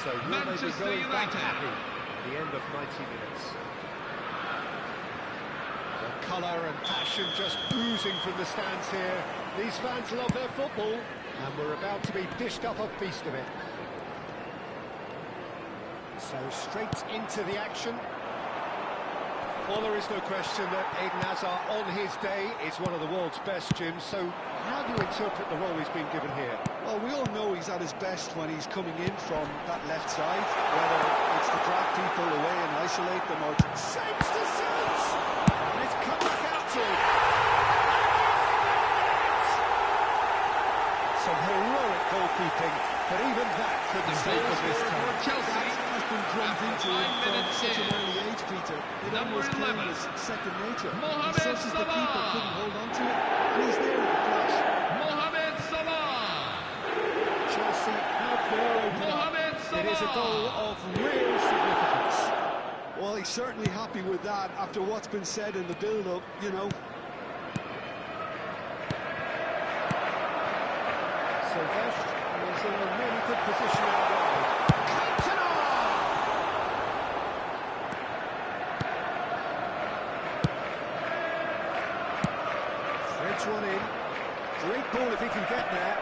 So will they be Manchester going back United. happy at the end of 90 minutes? The colour and passion just oozing from the stands here. These fans love their football, and we're about to be dished up a feast of it. So straight into the action. Well, there is no question that Eden Hazard, on his day, is one of the world's best, Jim. So how do you interpret the role he's been given here? Well, we all know he's at his best when he's coming in from that left side, whether it's to drag people away and isolate them or to Shapes to sense! And it's come back out to him. Some heroic goalkeeping, but even that couldn't save them this time. Chelsea has been drummed into him 5 from minutes such an in. early age, Peter. It Number almost came 11. as second nature. He Mohamed senses the keeper Salah. couldn't hold on to it, and he's there in a flash. Mohamed Salah. Chelsea have their opener. Mohamed Salah. It is a goal of real significance. Well, he's certainly happy with that after what's been said in the build-up, you know. Sylvester is in a really good position out wide. Cantona! Threads one in. Great ball if he can get there.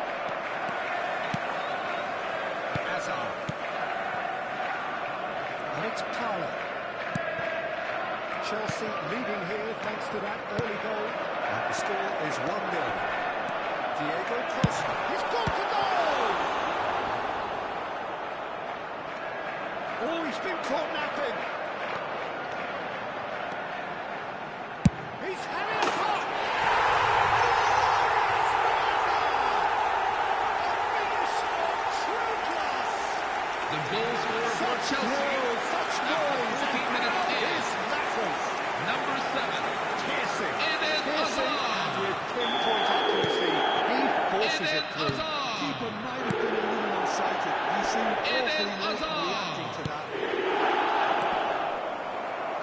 Hazard. And it's Parlour. Chelsea leading here thanks to that early goal. And the score is 1-0. Diego Costa, he's gone for goal! Oh, he's been caught napping. He's having a pop! The goal scorer for Chelsea. Such After noise! 14 minutes in. This matters! Number 7. Piercing! Eden Piercing! Hazard. With pinpoint accuracy, he forces Eden it through. Hazard. Keeper might have been a little unsighted. He seemed Eden awfully late Hazard. reacting to that.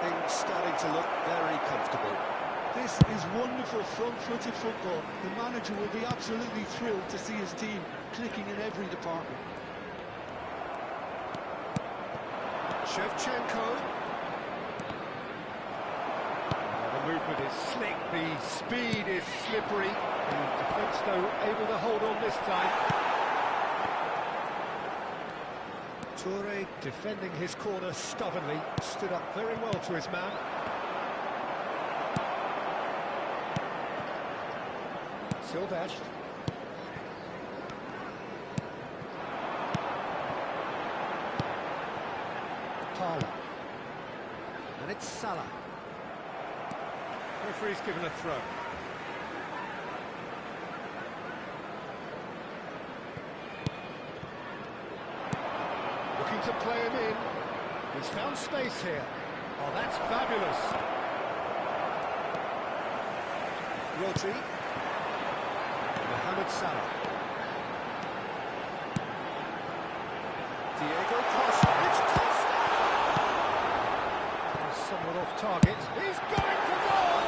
Things starting to look very comfortable. This is wonderful front-footed football. The manager will be absolutely thrilled to see his team clicking in every department. Shevchenko. The movement is slick, the speed is slippery. The defence, though, able to hold on this time. Toure defending his corner stubbornly, stood up very well to his man. Sylvester. Parlour. And it's Salah. Referee's given a throw. Looking to play him in. He's found space here. Oh, that's fabulous. Rodri. Mohamed Salah. Diego Costa. It's Costa! Somewhat off target. He's going for goal!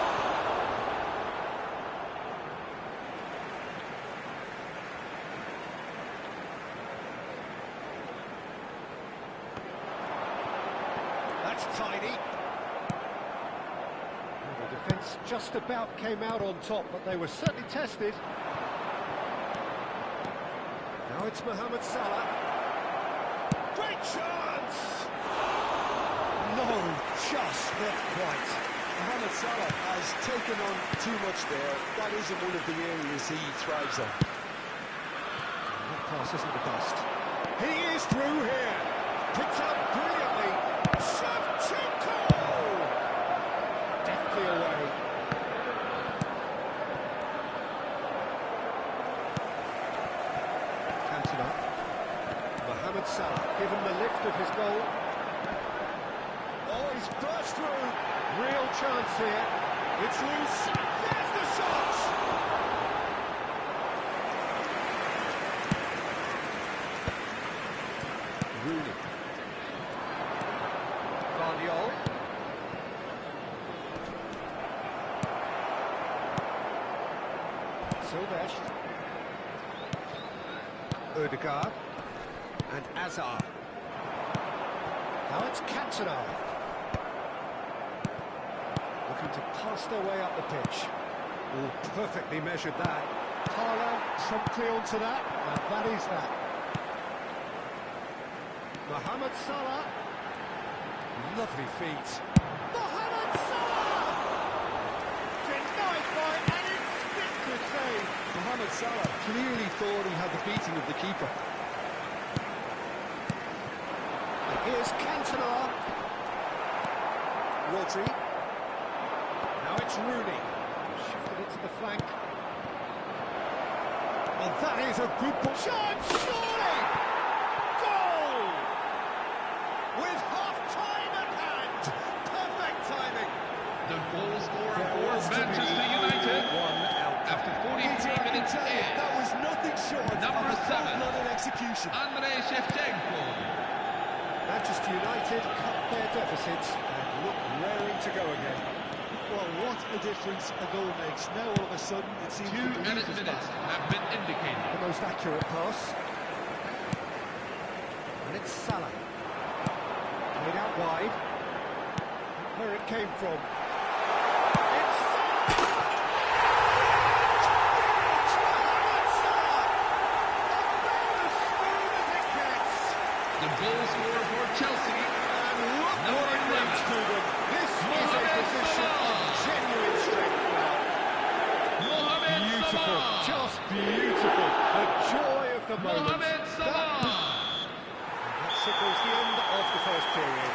That's tidy. Well, the defence just about came out on top, but they were certainly tested. Now it's Mohamed Salah. Great chance! No, just not quite. Mohamed Salah has taken on too much there. That isn't one of the areas he thrives on. That pass isn't the best. He is through here. Picked up brilliantly. Shevchenko! Deftly away. Cantona. Mohamed Salah, given the lift of his goal. Oh, he's burst through. Real chance here. It's loose. There's the shot! Rooney. Guardiola. Sylvester. Ødegaard. And Hazard. Now it's Cantona. Looking to pass their way up the pitch. Oh, perfectly measured that. Parla promptly onto that, and that is that. Mohamed Salah. Lovely feet. Mohamed Salah! Denied by an instinctive save. Mohamed Salah clearly thought he had the beating of the keeper. And here's Cantona. Rodri. Now it's Rooney. Shifted it to the flank. And that is a good ball. Shot, surely! Goal! With half-time at hand. Perfect timing. The goal scorer for Manchester United after 43 minutes in. That was nothing short Number of a 7. cold-blooded execution. Andrei Shevchenko. Manchester United cut their deficits and look raring to go again. Well, what a difference a goal makes. Now all of a sudden it seems 2 the belief added is minutes back. have been indicated. The most accurate pass. And it's Salah. Played out wide. Where it came from. It's Salah! It's Mohamed Salah! About as smooth as it gets. The goal scorer for Chelsea. And look Number what it brings 11. to them. This is a Mohamed position of Salah. genuine strength now. Mohamed Beautiful, Salah. just beautiful. The joy of the moment. Mohamed Salah. That signals the end of the first period.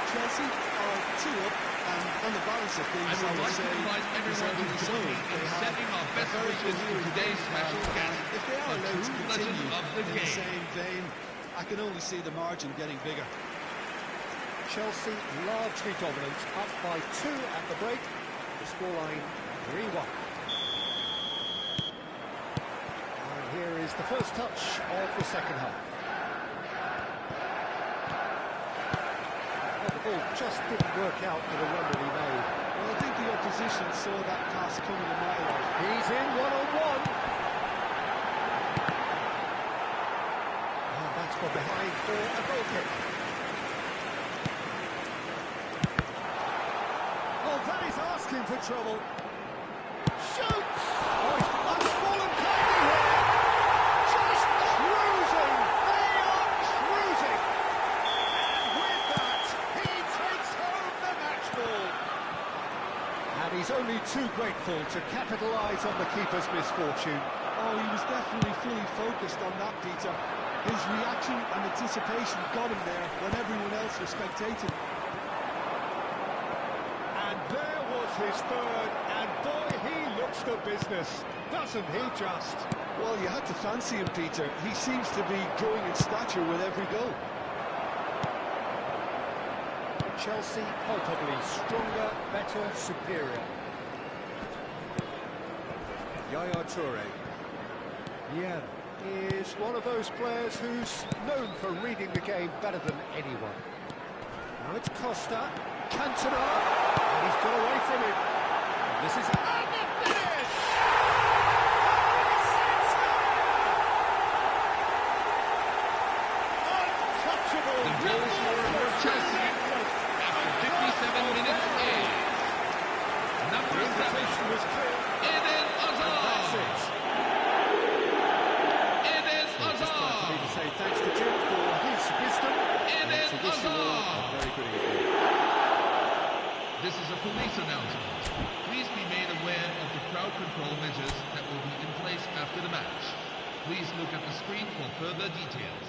Chelsea are 2 up, and on the balance of things, I would would like to say invite everyone to deservedly so. join me in They have sending our best a very wishes to good today's special guest, If they are a allowed to true legend continue of the in the game. same vein, I can only see the margin getting bigger. Chelsea largely dominant, up by 2 at the break. The scoreline 3-1. And here is the first touch of the second half. Well, the ball just didn't work out for the run that he made. Well, I think the opposition saw that pass coming a mile off. He's in one-on-one. And that's from behind for a goal kick. Oh, that is asking for trouble. Shoots! Oh, he's unspoiled kindly here. Just cruising. They are cruising. And with that, he takes home the match ball. And he's only too grateful to capitalise on the keeper's misfortune. Oh, he was definitely fully focused on that, Peter. His reaction and anticipation got him there when everyone else was spectating. And there was his third, and boy, he looks the business, doesn't he just? Well, you had to fancy him, Peter. He seems to be growing in stature with every goal. Chelsea palpably stronger, better, superior. Yaya Toure. Yeah, is one of those players who's known for reading the game better than anyone. Now it's Costa, Cantona, and he's got away from him. And this is and the finish! Untouchable! The goal scorer for Chelsea after 57 minutes in. Number The 7. invitation was clear. Eden That's Hazard. it. Eden Just time for me to Hazard. say thanks to Jim for his wisdom and Eden to wish you all a Hazard. very good evening. This is a police announcement. Please be made aware of the crowd control measures that will be in place after the match. Please look at the screen for further details.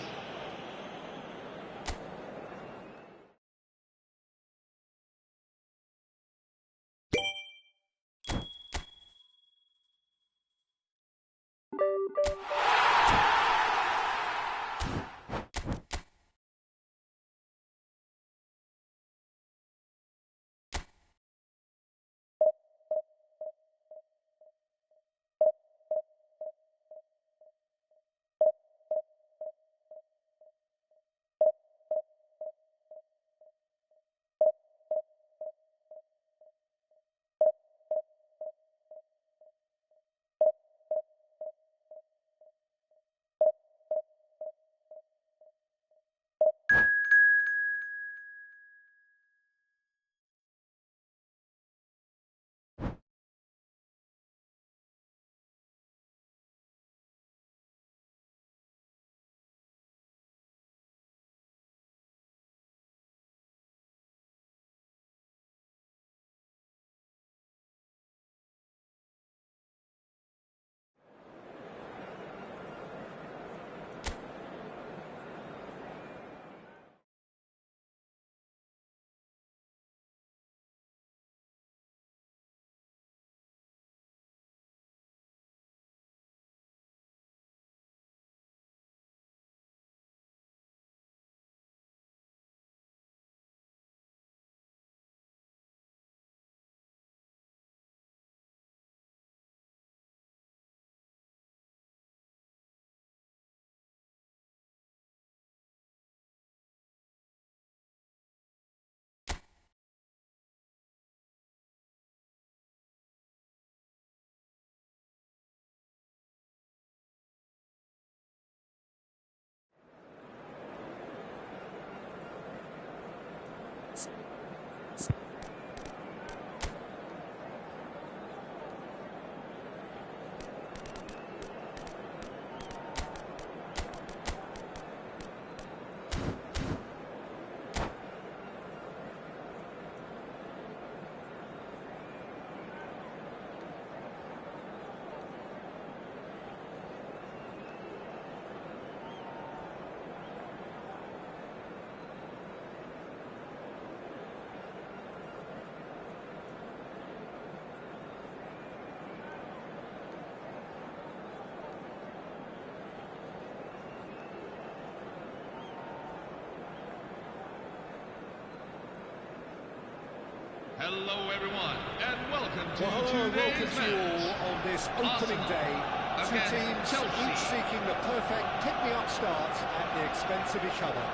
Hello everyone, and welcome to Well, hello, welcome today's to you match. all on this opening Arsenal day. Two against teams, Chelsea. each seeking the perfect pick-me-up start at the expense of each other.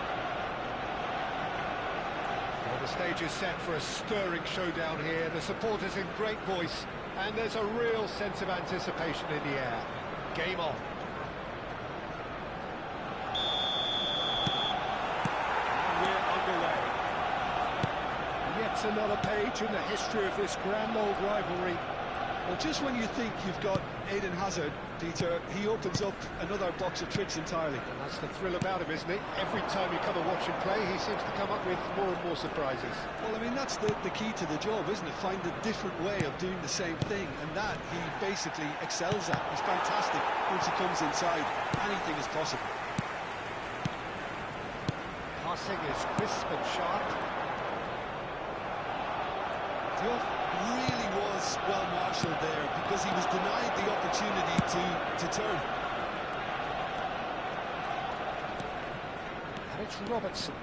Well, the stage is set for a stirring showdown here. The supporters in great voice, and there's a real sense of anticipation in the air. Game on. And we're underway. Yet another page in the history of this grand old rivalry. Well, just when you think you've got Eden Hazard, Peter, he opens up another box of tricks entirely. And that's the thrill about him, isn't it? Every time you come and watch him play, he seems to come up with more and more surprises. Well, I mean, that's the key to the job, isn't it? Find a different way of doing the same thing, and that he basically excels at. He's fantastic once he comes inside. Anything is possible. Passing is crisp and sharp. Diouf really was well marshalled there because he was denied the opportunity to turn. And it's Robertson.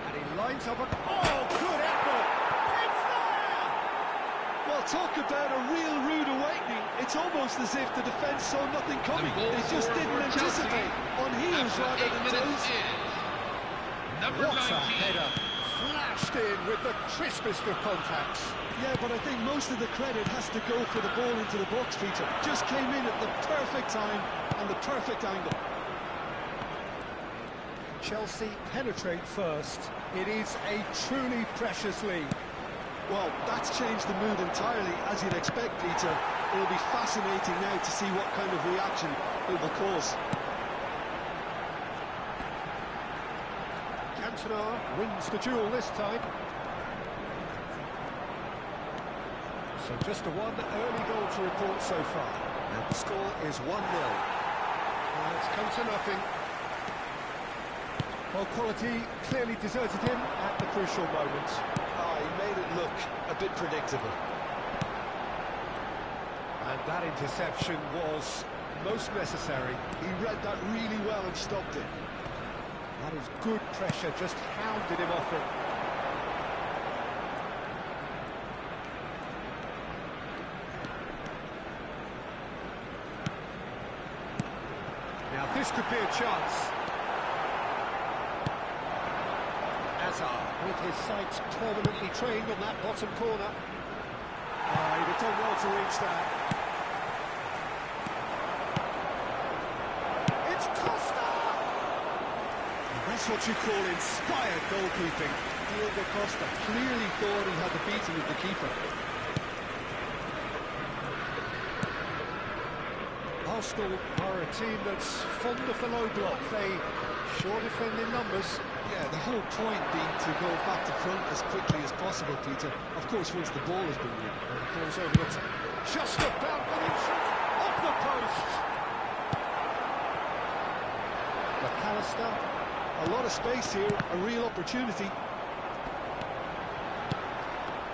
And he lines up a... Oh, good effort! It's there! Well, talk about a real rude awakening. It's almost as if the defence saw nothing coming. goal They just scorer didn't for Chelsea anticipate. On heels After rather 8 than minutes toes. is number What 19. a header! Flashed in with the crispest of contacts. Yeah, but I think most of the credit has to go for the ball into the box, Peter. Just came in at the perfect time and the perfect angle. Chelsea penetrate first. It is a truly precious lead. Well, that's changed the mood entirely, as you'd expect, Peter. It'll be fascinating now to see what kind of reaction it will cause. Cantona wins the duel this time. So just a one early goal to report so far. And the score is 1-0. It's come to nothing. Well, quality clearly deserted him at the crucial moment. Oh, he made it look a bit predictable. And that interception was most necessary. He read that really well and stopped it. That is good pressure, just hounded him off it. Now this could be a chance. Hazard with his sights permanently trained on that bottom corner. He'd have done well to reach that. It's Costa! That's what you call inspired goalkeeping. Diego Costa clearly thought he had the beating of the keeper. Arsenal are a team that's fond of the low block. They sure defend in numbers. Yeah, the whole point being to go back to front as quickly as possible, Peter. Of course, once the ball has been won. And the ball's over the top. Just about winning shot off the post. McAllister. A lot of space here, a real opportunity.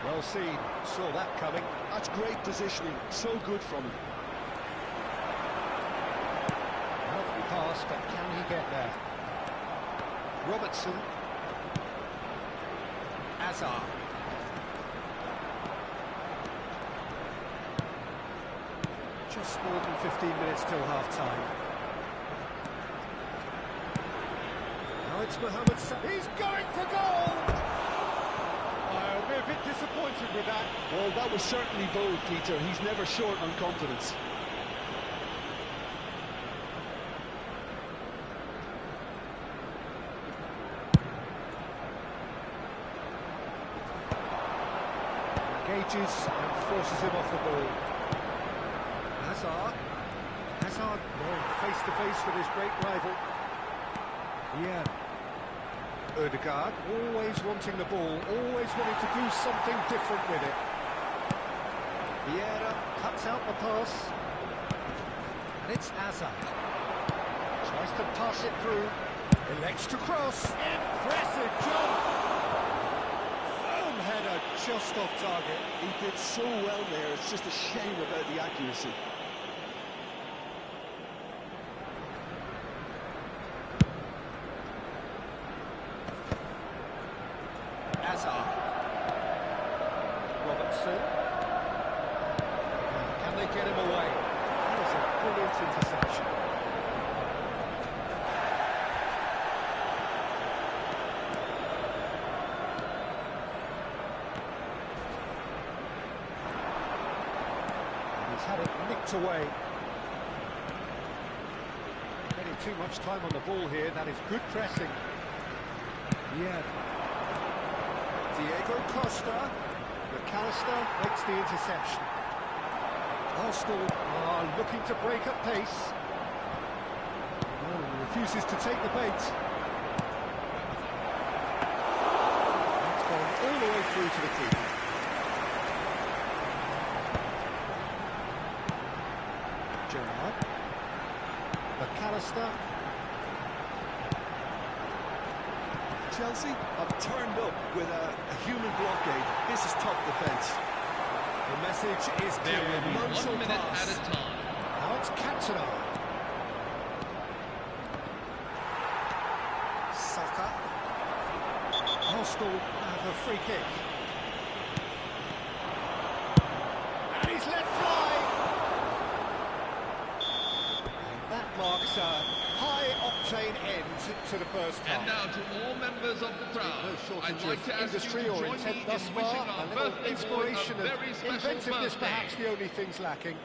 Well seen. Saw that coming. That's great positioning. So good from him. Healthy pass, but can he get there? Robertson. Hazard. Just more than 15 minutes till half-time. Now it's Mohamed Salah. He's going for goal! I'll be a bit disappointed with that. Well, that was certainly bold, Peter. He's never short on confidence. Engages and forces him off the ball. Hazard going face-to-face with his great rival. Yeah. Ødegaard, always wanting the ball, always wanting to do something different with it. Vieira cuts out the pass. And it's Hazard. Tries to pass it through. Elects to cross. Impressive jump! Header just off target. He did so well there, it's just a shame about the accuracy. Hazard. Robertson. Can they get him away? That is a brilliant interception. He's had it nicked away. Getting too much time on the ball here. That is good pressing. Yeah. Diego Costa. McAllister makes the interception. Arsenal are looking to break at pace. Oh, refuses to take the bait. It's gone all the way through to the keeper. Gerrard. McAllister. Chelsea have turned up with a human blockade. This is top defence. The message is There clear. will be None 1 shall minute pass. at a time. Now it's Cantona. Saka. Arsenal have a free kick. And he's let fly. And that marks a high-octane end to the first half. And now to all members of the crowd, No I'd shortage like of to ask you industry to or join intent me thus in far. wishing A our little birthday boy inspiration a and very special inventiveness, birthday. perhaps the only things lacking.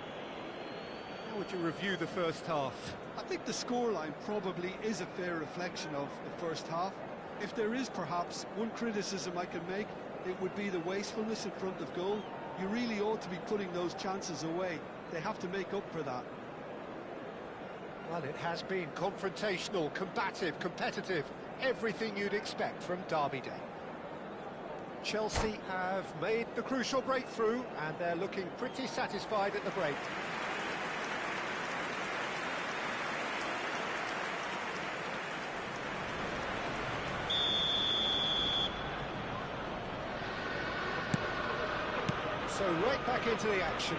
How would you review the first half? I think the scoreline probably is a fair reflection of the first half. If there is perhaps one criticism I can make, it would be the wastefulness in front of goal. You really ought to be putting those chances away. They have to make up for that. Well, it has been confrontational, combative, competitive, everything you'd expect from Derby Day. Chelsea have made the crucial breakthrough, and they're looking pretty satisfied at the break. So right back into the action.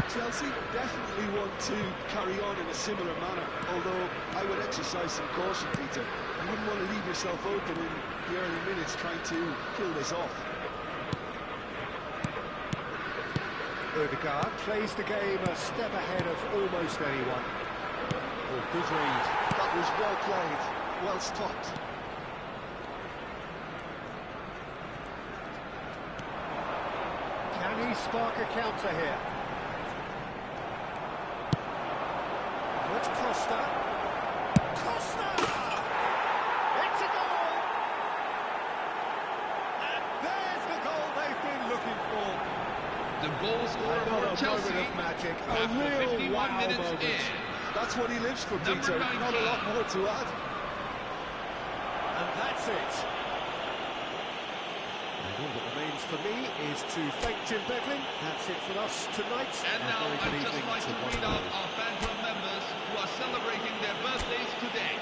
Chelsea definitely want to carry on in a similar manner, although I would exercise some caution, Peter. You wouldn't want to leave yourself open in the early minutes trying to kill this off. Odegaard plays the game a step ahead of almost anyone. Oh, good read. That was well played, well stopped. Can he spark a counter here? Oh, it's Costa. Costa! It's a goal! And there's the goal they've been looking for. The goal scorer Another for Chelsea moment of magic. A after real 51 wow minutes moment. in. That's what he lives for, Number Peter. Not a 19. lot more to add. And that's it. And all that remains for me is to thank Jim Beglin. That's it for us tonight. And now a very good I'd just evening like to one greet and out all. our fan club members who are celebrating their birthdays today.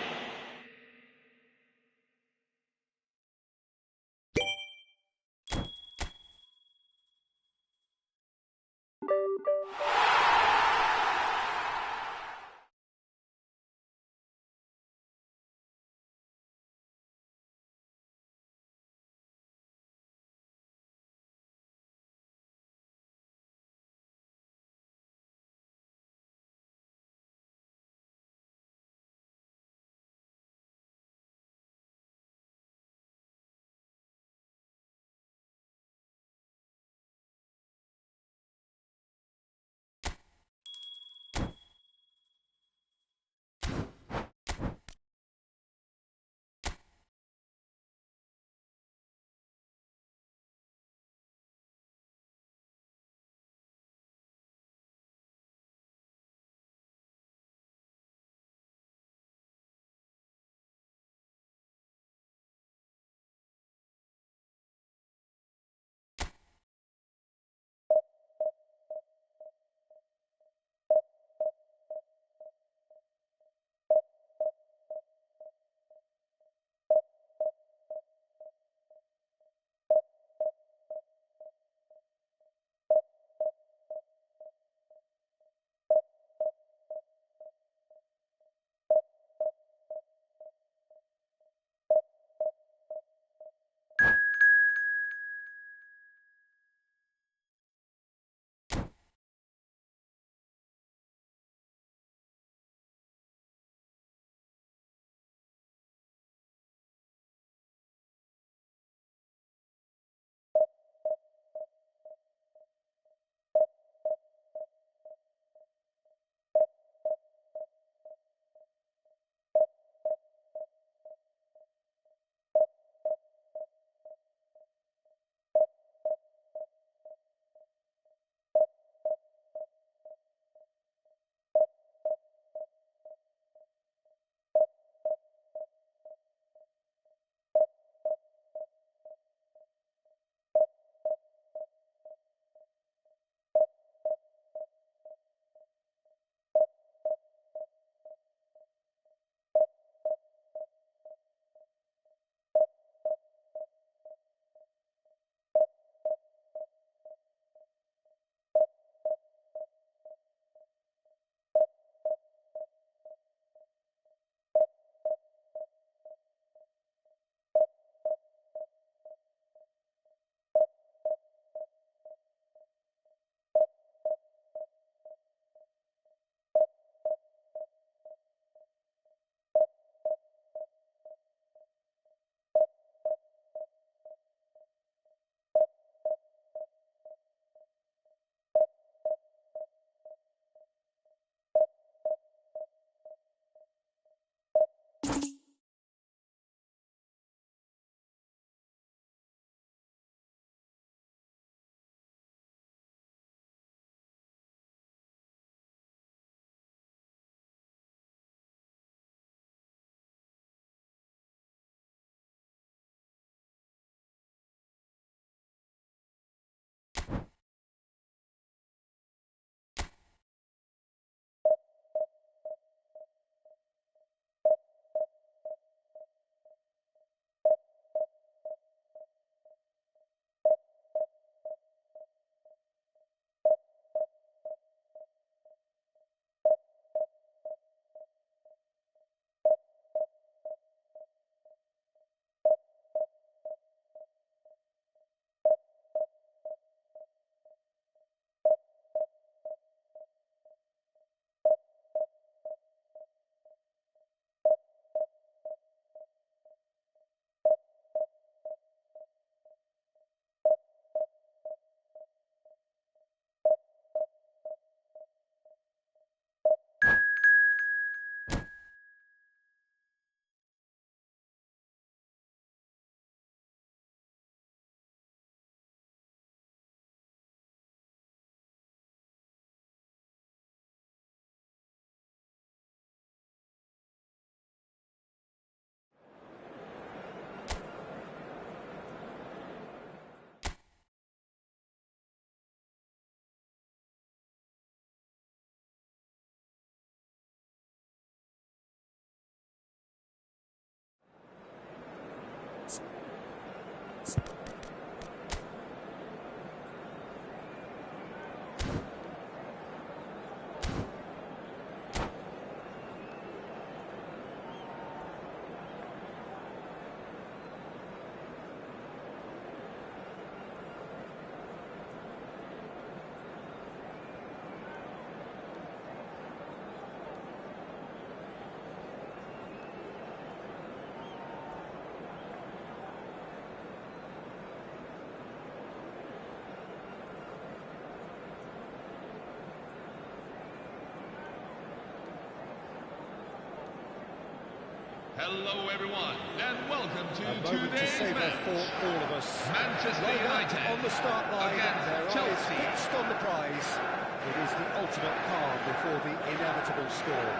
Hello everyone, and welcome to A moment to today's savour match. for all of us. Manchester Lined up United on the start line, against their eyes Chelsea. fixed on the prize. It is the ultimate calm before the inevitable storm.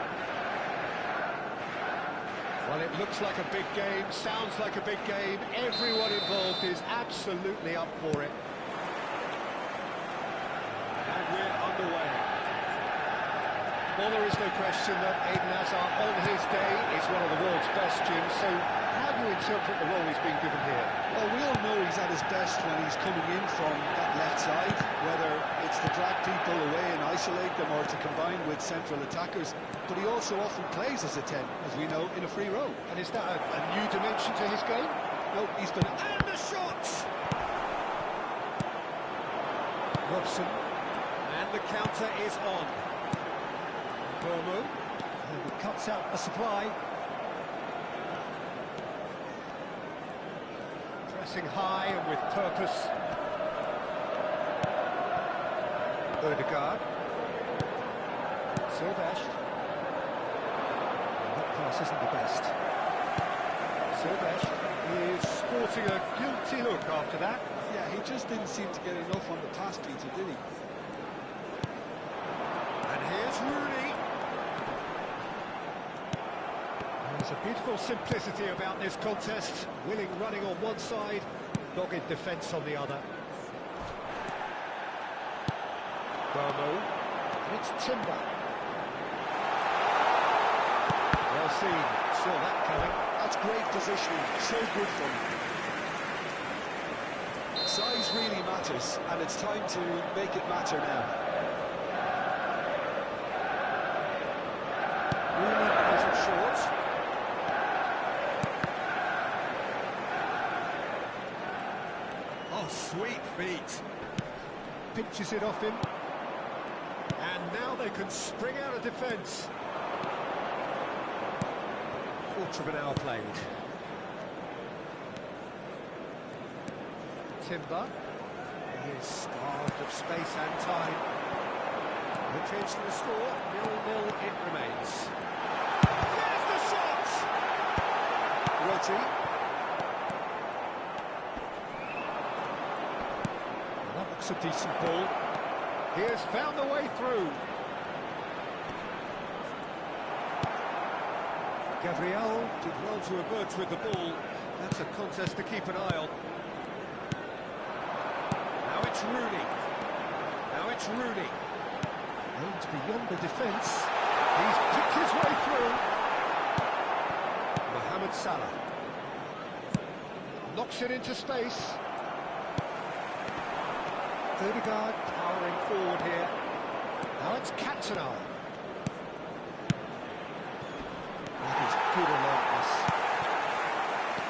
Well, it looks like a big game, sounds like a big game. Everyone involved is absolutely up for it. And we're underway. Well, there is no question that Eden Hazard, on his day, is one of the world's best, Jim. So how do you interpret the role he's been given here? Well, we all know he's at his best when he's coming in from that left side, whether it's to drag people away and isolate them or to combine with central attackers. But he also often plays as a 10, as we know, in a free role. And is that a new dimension to his game? No, he's been... And the shots! Robson. And the counter is on. Burmo. And he cuts out a supply. Pressing high and with purpose. Ødegaard. Silvesh. That pass isn't the best. Silvesh is sporting a guilty look after that. Yeah, he just didn't seem to get enough on the pass, Peter, did he? And here's Rooney. There's a beautiful simplicity about this contest. Willing running on one side, dogged defence on the other. Burmo. And it's Timber. Well seen. Saw that coming. That's great positioning. So good from him. Size really matters, and it's time to make it matter now. Rooney plays it short. Oh, sweet feet. Pinches it off him. And now they can spring out of defence. Quarter of an hour played. Timber. He is starved of space and time. No change to the score. 0-0 it remains. There's the shot! Rodri. That looks a decent ball. He has found the way through. Gabriel did well to emerge with the ball. That's a contest to keep an eye on. Now it's Rooney. Now it's Rooney. Aims beyond the defence. He's picked his way through. Mohamed Salah. Knocks it into space. Ødegaard powering forward here. Now it's Cantona. That is good alertness.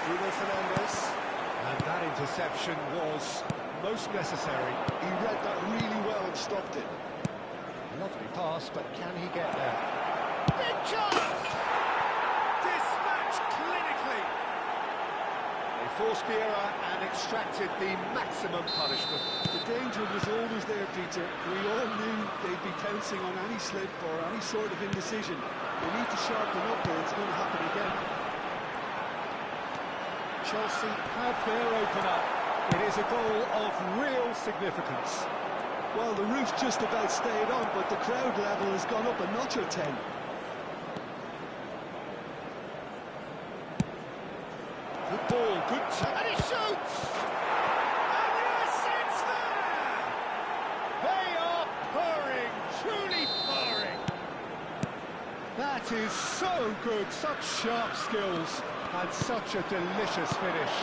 Bruno Fernandes. And that interception was most necessary. He read that really well and stopped it. Lovely pass, but can he get there? Big chance! Dispatched clinically. They forced the error and extracted the maximum punishment. The danger was always there, Peter. We all knew they'd be pouncing on any slip or any sort of indecision. They need to sharpen up or it's going to happen again. Chelsea have their opener. It is a goal of real significance. Well, the roof just about stayed on, but the crowd level has gone up a notch or 10. Good ball, good time, and he shoots! And yes, it's there! They are purring, truly purring. That is so good, such sharp skills, and such a delicious finish.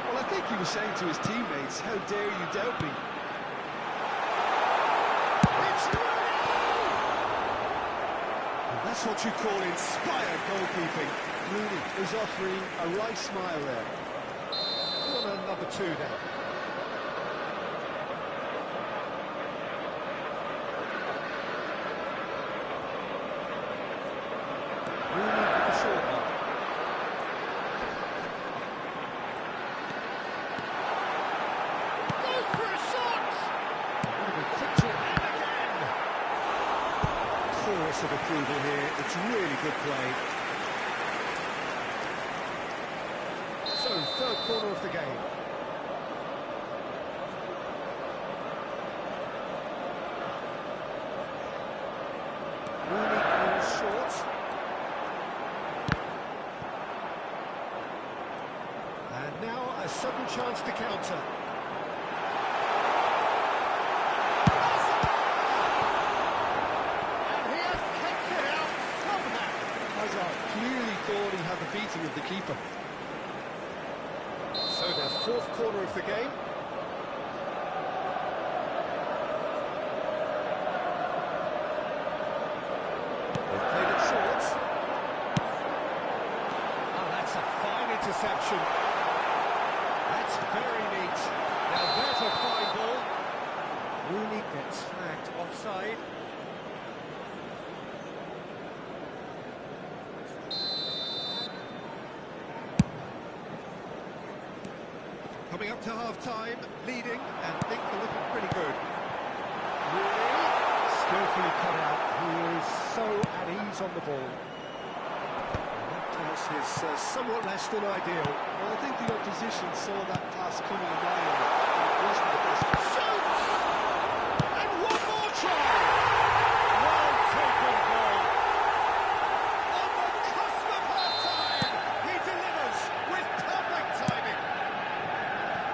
Well, I think he was saying to his teammates, how dare you doubt me? It's Rooney! And that's what you call inspired goalkeeping. Rooney is offering a right smile there. On a number 2 then. Rooney with the short one. Goes for a shot! What a good quick to it, and again! Chorus of approval here, it's really good play. third corner of the game. Rooney goes short. And now a sudden chance to counter. And he has kicked it out somehow. Hazard clearly thought he had the beating of the keeper. So their fourth corner of the game. They've played it short. Oh, that's a fine interception. That's very neat. Now there's a fine ball. Rooney gets flagged offside. Coming up to half-time, leading, and things are looking pretty good. Rooney, skillfully cut out. He is so at ease on the ball. And that pass is somewhat less than ideal. Well, I think the opposition saw that pass coming a mile off. It wasn't the best. Shoots! And one more try! Well taken goal. On the cusp of half-time, he delivers with perfect timing.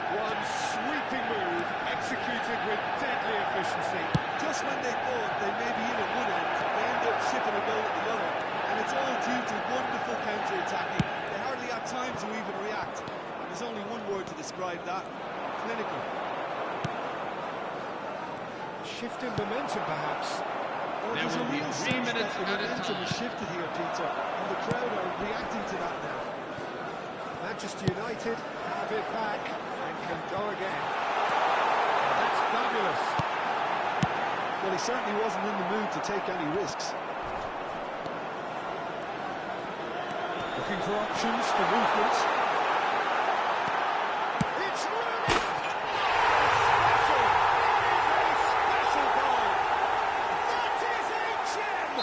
One sweeping move, executed with deadly efficiency. Just when they thought they may be in at one end, they end up shipping a goal at the other. And it's all due to wonderful counter-attacking. They hardly had time to even react. There's only one word to describe that: clinical. Shift in momentum, perhaps. Well, There there's a will be real 3 sense minutes that the at a momentum time. has shifted here, Peter, and the crowd are reacting to that now. Manchester United have it back and can go again. Now, that's fabulous. Well, he certainly wasn't in the mood to take any risks. Looking for options for movement. It's Rooney! Special! It is a special goal! That is a gem!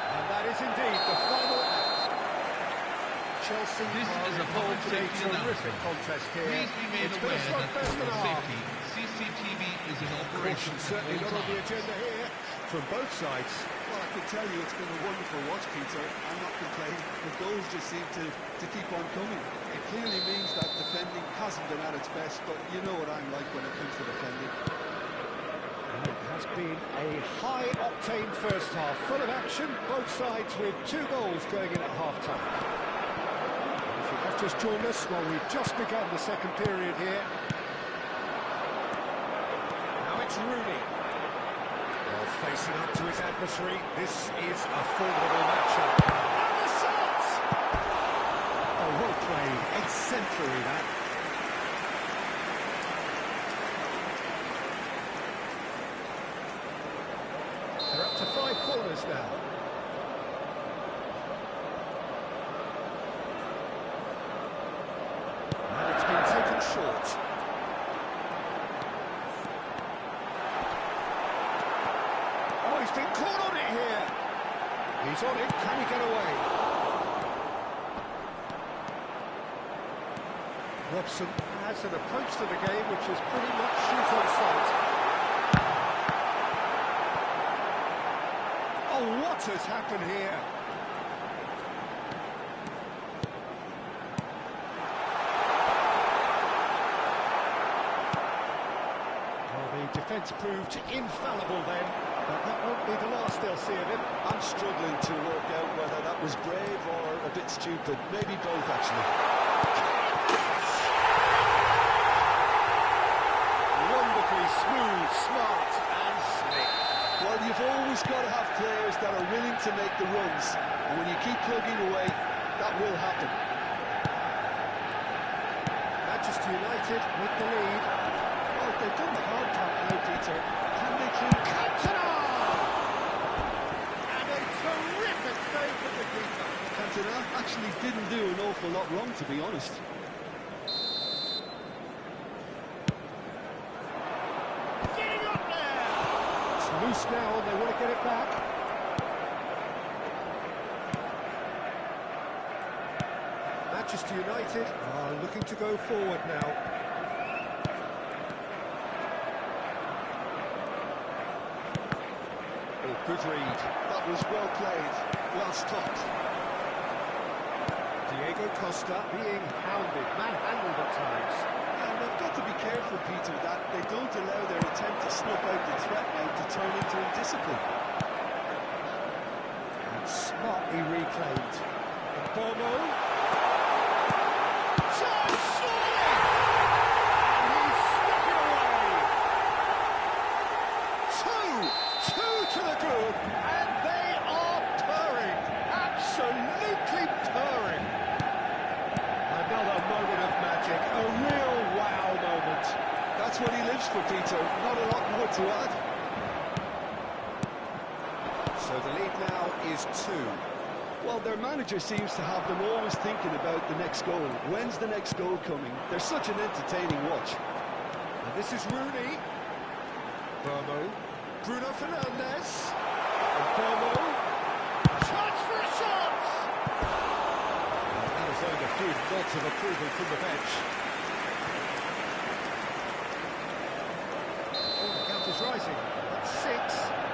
And that is indeed the final act. Chelsea This are is a involved public in a safety terrific announcement. contest here. Please be made It's aware been a slow that first for and a your half. safety, CCTV is in operation Caution at certainly all not on the times. agenda here from both sides. Well, I can tell you it's been a wonderful watch, Peter. I'm not complaining. The goals just seem to keep on coming. It clearly means that defending hasn't been at its best, but you know what I'm like when it comes to defending. It has been a high-octane first half, full of action, both sides with 2 goals going in at half-time. If you have just joined us, well, we've just begun the second period here. Now it's Rooney. Well, facing up to his adversary, this is a formidable matchup. And the shot! Oh, well played, exemplary that. They're up to 5 corners now. And it's been taken short. Oh, he's been caught on it here. He's on it. Can he get away? Robson has an approach to the game which is pretty much shoot on sight. Oh, what has happened here? Well, the defence proved infallible then, but that won't be the last they'll see of him. I'm struggling to work out whether that was brave or a bit stupid. Maybe both, actually. Wonderfully smooth, smart and slick. Well, you've always got to have players that are willing to make the runs. And when you keep plugging away, that will happen. Manchester United with the lead. Well, they've done the hard part now, Peter. Can they keep... Cantona! And a terrific save from the keeper. Cantona actually didn't do an awful lot wrong, to be honest. Getting up there! It's loose now and they want to get it back. Manchester United are looking to go forward now. Oh, good read. That was well played, well stopped. Diego Costa being hounded, manhandled at times. And they've got to be careful, Peter, that they don't allow their attempt to snuff out the threat now to turn into indiscipline. And smartly replayed. Bono. Chance, surely! And he's stuck it away. Two to the good, and they are purring. Absolutely purring. Another moment of magic, a real wow moment. That's what he lives for, Peter. Not a lot more to add. So the lead now is 2. Well, their manager seems to have them always thinking about the next goal. When's the next goal coming? They're such an entertaining watch. And this is Rooney. Burmo. Bruno Fernandes. And Burmo. Chance for a shot! That has earned a few nods of approval from the bench. Oh, the count is rising. That's 6.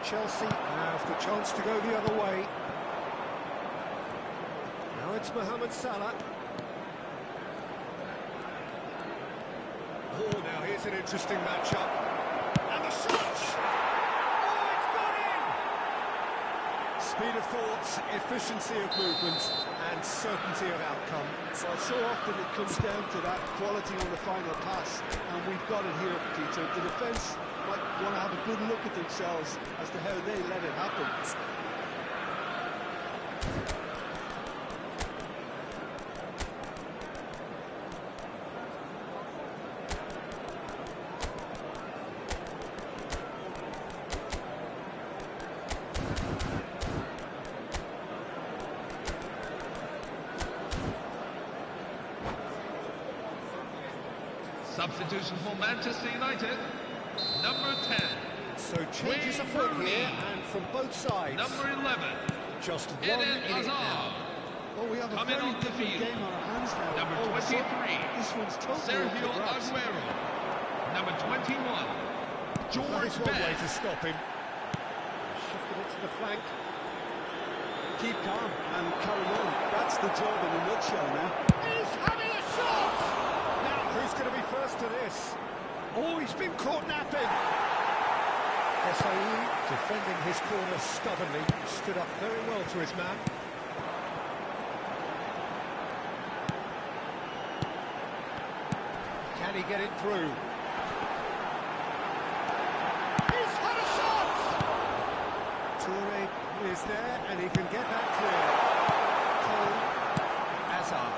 Chelsea have the chance to go the other way. Now it's Mohamed Salah. Oh, now here's an interesting matchup. And the shot! Oh, it's gone in! Speed of thought, efficiency of movement, and certainty of outcome. Well, so often it comes down to that quality on the final pass, and we've got it here, Peter. The defence might want to have a good look at themselves as to how they let it happen. Substitution for Manchester United. Number 10. So changes afoot here, and from both sides. Number 11. Just one Eden in it now. Oh, we have a Coming very on the different field. game on our hands now. Number Oh, 23. This one's totally Sergio up for grabs. Aguero. Number 21. That George is one way to Best. stop him. Shifted it to the flank. Keep calm and carry on. That's the job in a nutshell now. He's having a shot! Now, who's going to be first to this? Oh, he's been caught napping. SAE defending his corner stubbornly, stood up very well to his man. Can he get it through? He's had a shot! Toure is there, and he can get that clear. Cole Hazard.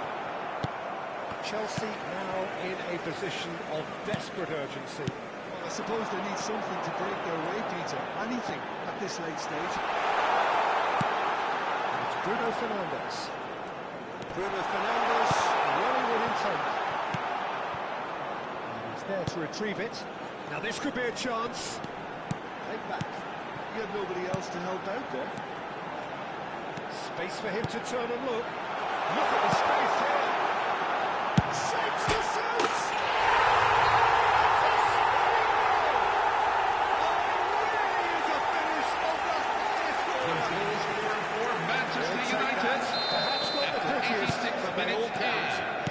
Chelsea now in a position of desperate urgency. Well, I suppose they need something to break their way, Peter. Anything at this late stage. And it's Bruno Fernandes. Bruno Fernandes running with intent. And he's there to retrieve it. Now this could be a chance. Played back. You had nobody else to help out there. Space for him to turn and look. Look at the space here. Shapes the shoots!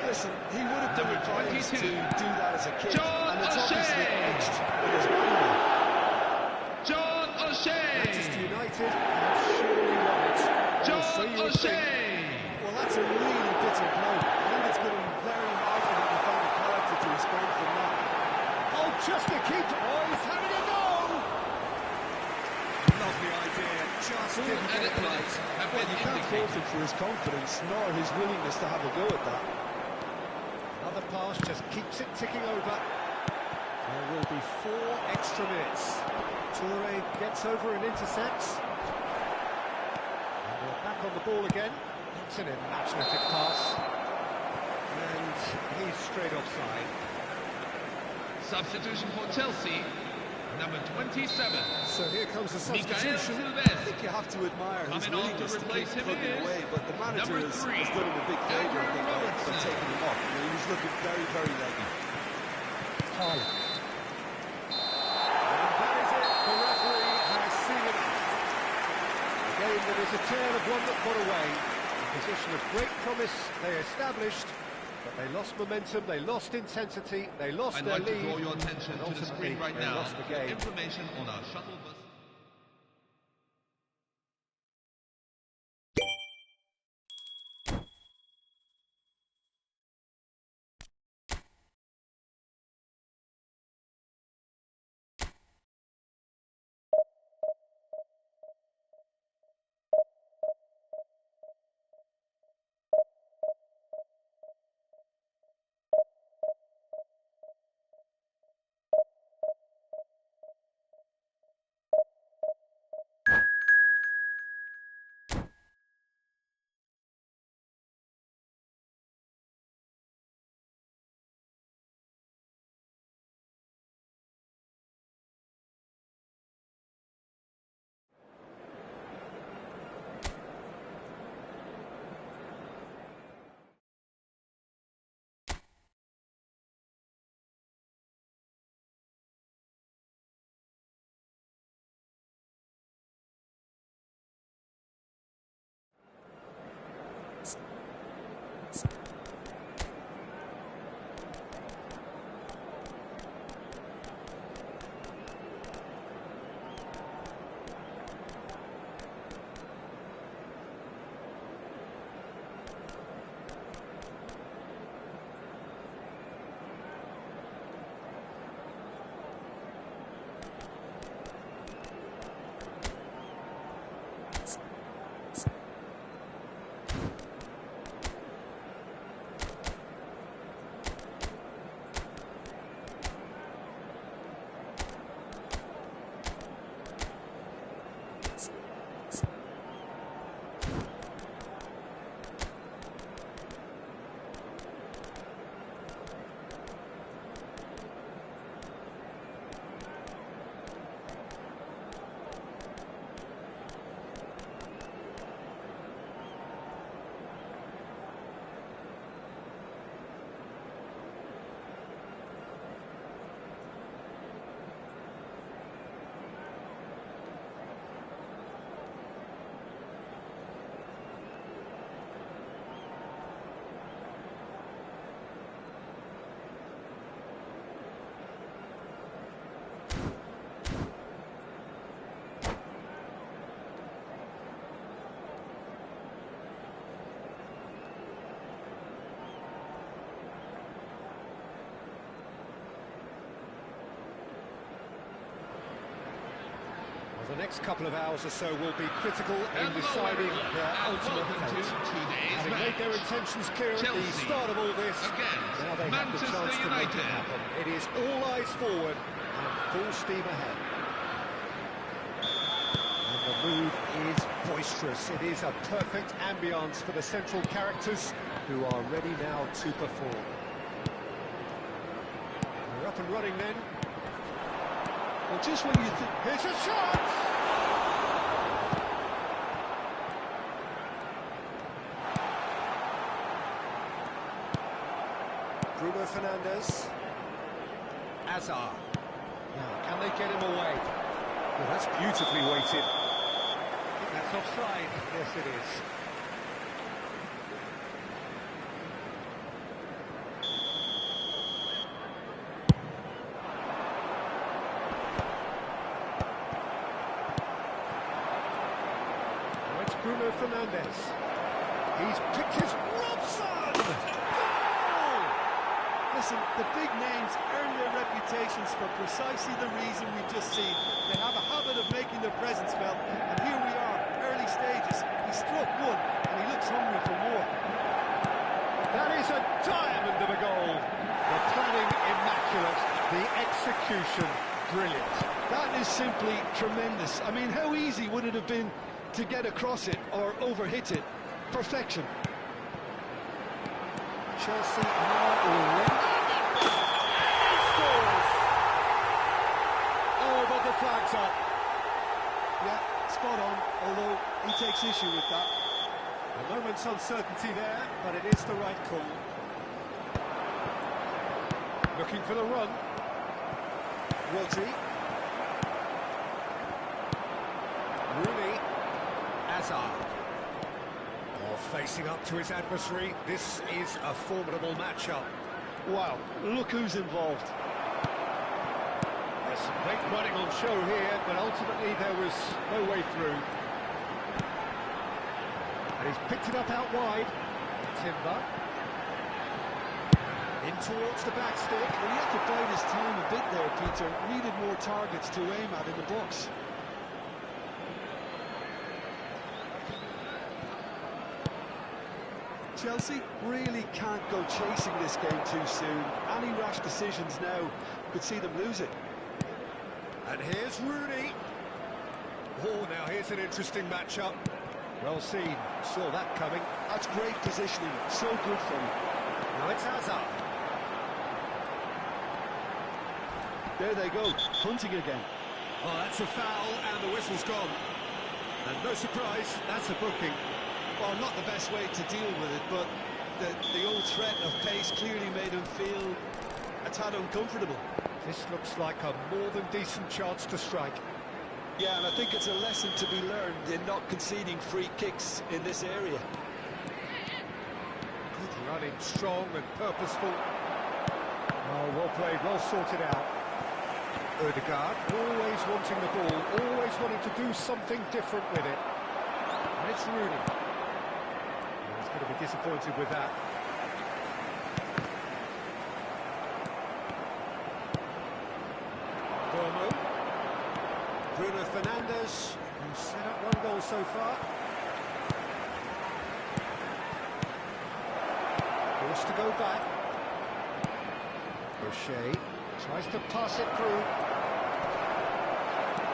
Listen, he would have done Number advised to 22. do that as a kid, John and it's O'Shea. obviously edged with his mind. John O'Shea. Manchester United have surely won it. John So you would think. O'Shea. Well, that's a really bitter blow. I think it's going to be very hard for him to find a character to respond from that. Oh, just a keep. Oh, he's having a go. Lovely idea. Just Full didn't get edit it right. minutes have Well, been you can't fault indicated. him for his confidence, nor his willingness to have a go at that. Another pass just keeps it ticking over. There will be 4 extra minutes. Toure gets over and intercepts. And we're back back on the ball again. It's an imaginative pass. And he's straight offside. Substitution for Chelsea, number 27. So here comes the substitution. I think you have to admire his willingness to keep plugging away, but the manager has done him a big favour, I think, by taking him off. He was looking very, very leggy. Haaland. And that is it. The referee has seen it off. A game that is a tale of one that got away. A position of great promise they established, but they lost momentum, they lost intensity, they lost their lead. I'd like to draw your attention to the screen right now. Lost the game. Information on our shuttle bus. The next couple of hours or so will be critical in deciding their ultimate fate. Having made their intentions clear at the start of all this, now they have the chance to make it happen. It is all eyes forward and full steam ahead. And the mood is boisterous. It is a perfect ambience for the central characters who are ready now to perform. We're up and running then. Well, just when you think... Here's a shot! Bruno Fernandes. Hazard. Now, can they get him away? Well, that's beautifully weighted. I think that's offside. Yes, it is. Bruno Fernandes. He's picked his Robson! Goal! Listen, the big names earn their reputations for precisely the reason we've just seen. They have a habit of making their presence felt, and here we are, early stages. He struck one, and he looks hungry for more. That is a diamond of a goal. The planning immaculate, the execution brilliant. That is simply tremendous. I mean, how easy would it have been to get across it or overhit it. Perfection. Chelsea now already. He scores! Oh, but the flag's up. Yeah, spot on, although he takes issue with that. A moment's uncertainty there, but it is the right call. Looking for the run. Rodri. Rooney. Hazard. Oh, facing up to his adversary. This is a formidable matchup. Wow, look who's involved. There's some great running on show here, but ultimately there was no way through. And he's picked it up out wide. Timber. In towards the back stick. Well, he had to bide his time a bit there, Peter. Needed more targets to aim at in the box. Chelsea really can't go chasing this game too soon. Any rash decisions now could see them lose it. And here's Rooney. Oh, now here's an interesting matchup. Well seen, saw that coming. That's great positioning, so good for him. Now it's Hazard. There they go, hunting again. Oh, that's a foul, and the whistle's gone. And no surprise, that's a booking. Well, not the best way to deal with it, but the old threat of pace clearly made him feel a tad uncomfortable. This looks like a more than decent chance to strike. Yeah, and I think it's a lesson to be learned in not conceding free kicks in this area. Good running, strong and purposeful. Oh, well played, well sorted out. Odegaard, always wanting the ball, always wanting to do something different with it. And it's Rooney. He's going to be disappointed with that. Bruno Fernandes, who's set up one goal so far. Forced to go back. O'Shea tries to pass it through.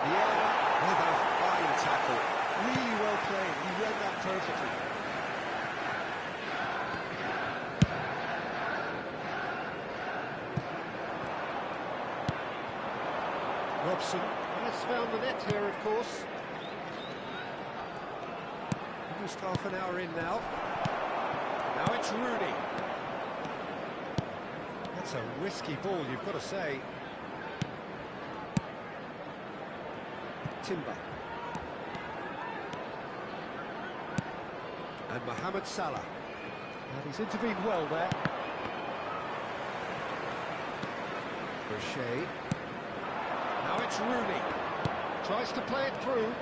Yeah, with a fine tackle. Really well played, he read that perfectly. Robson has found the net here, of course. Almost half an hour in now. Now it's Rooney. That's a risky ball, you've got to say. Timber. And Mohamed Salah. And he's intervened well there. O'Shea. Now it's Rooney. Tries to play it through.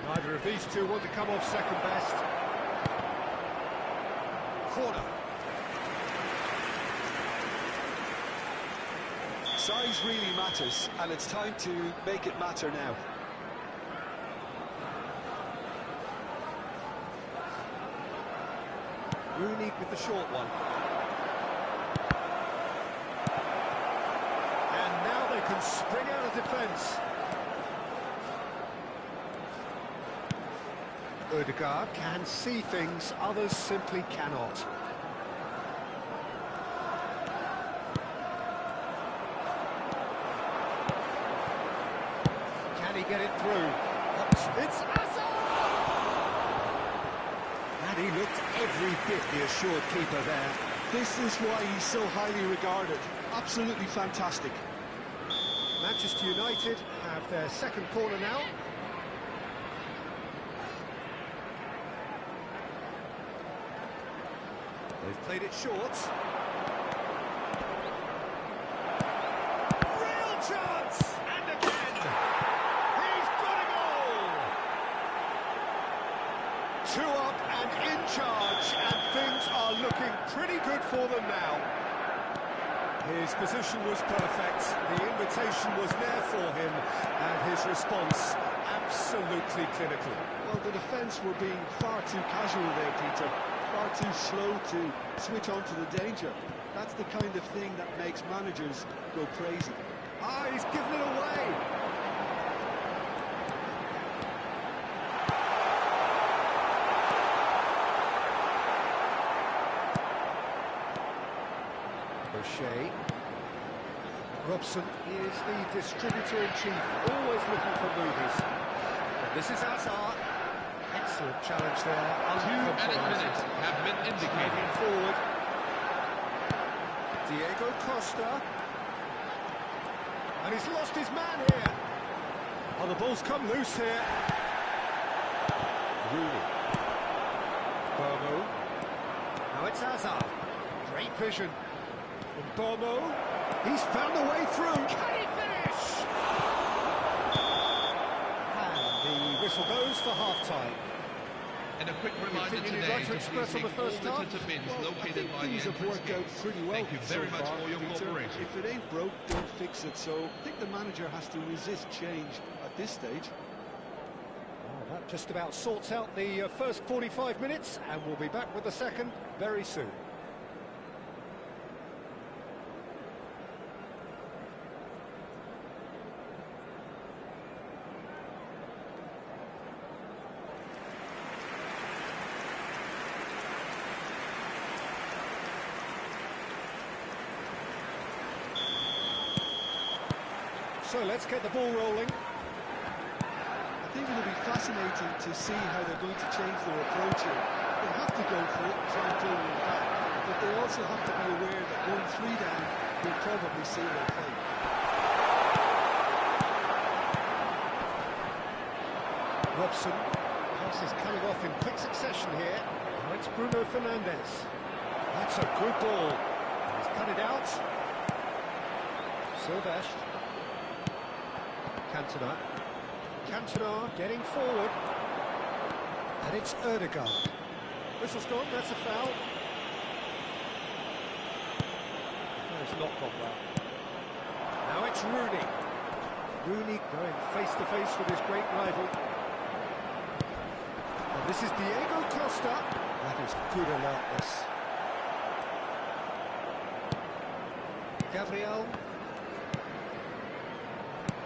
Neither of these two want to come off second best. Corner. Size really matters, and it's time to make it matter now. Rooney with the short one. And now they can spring out of defence. Odegaard can see things others simply cannot. Can he get it through? It's Hazard! And he looked every bit the assured keeper there. This is why he's so highly regarded. Absolutely fantastic. Manchester United have their second corner now. They've played it short. Real chance! And again! He's got a goal! 2 up and in charge, and things are looking pretty good for them now. His position was perfect, the invitation was there for him, and his response absolutely clinical. Well, the defence were being far too casual there, Peter. Far too slow to switch on to the danger. That's the kind of thing that makes managers go crazy. Ah, he's given it away! O'Shea. Robson is the distributor-in-chief, always looking for movers. And this is Hazard. Excellent challenge there. 2 added minutes have been indicated. Moving forward. Diego Costa. And he's lost his man here. Oh, the ball's come loose here. Rooney. Bomo. Now it's Hazard. Great vision. And Bomo. He's found a way through. Can he finish? And the whistle goes for half-time. And a quick reminder Opinion today you'd like to to express on please the take all first the half? litter bins Well, located by the things have entrance worked out gates. pretty well. Thank you very so much far, for your Peter. cooperation. If it ain't broke, don't fix it. So I think the manager has to resist change at this stage. Well, that just about sorts out the first 45 minutes, and we'll be back with the second very soon. So let's get the ball rolling. I think it'll be fascinating to see how they're going to change their approach here. They have to go for it and try and pull them back, but they also have to be aware that going 3 down will probably seal their fate. Robson, pass is coming off in quick succession here. Now it's Bruno Fernandes. That's a good ball. He's cut it out. Silvesh. Cantona getting forward. And it's Erdegaard. Whistle's gone, that's a foul. No, it's not gone well. Now it's Rooney. Rooney going face to face with his great rival. And this is Diego Costa. That is good alertness. Gabriel.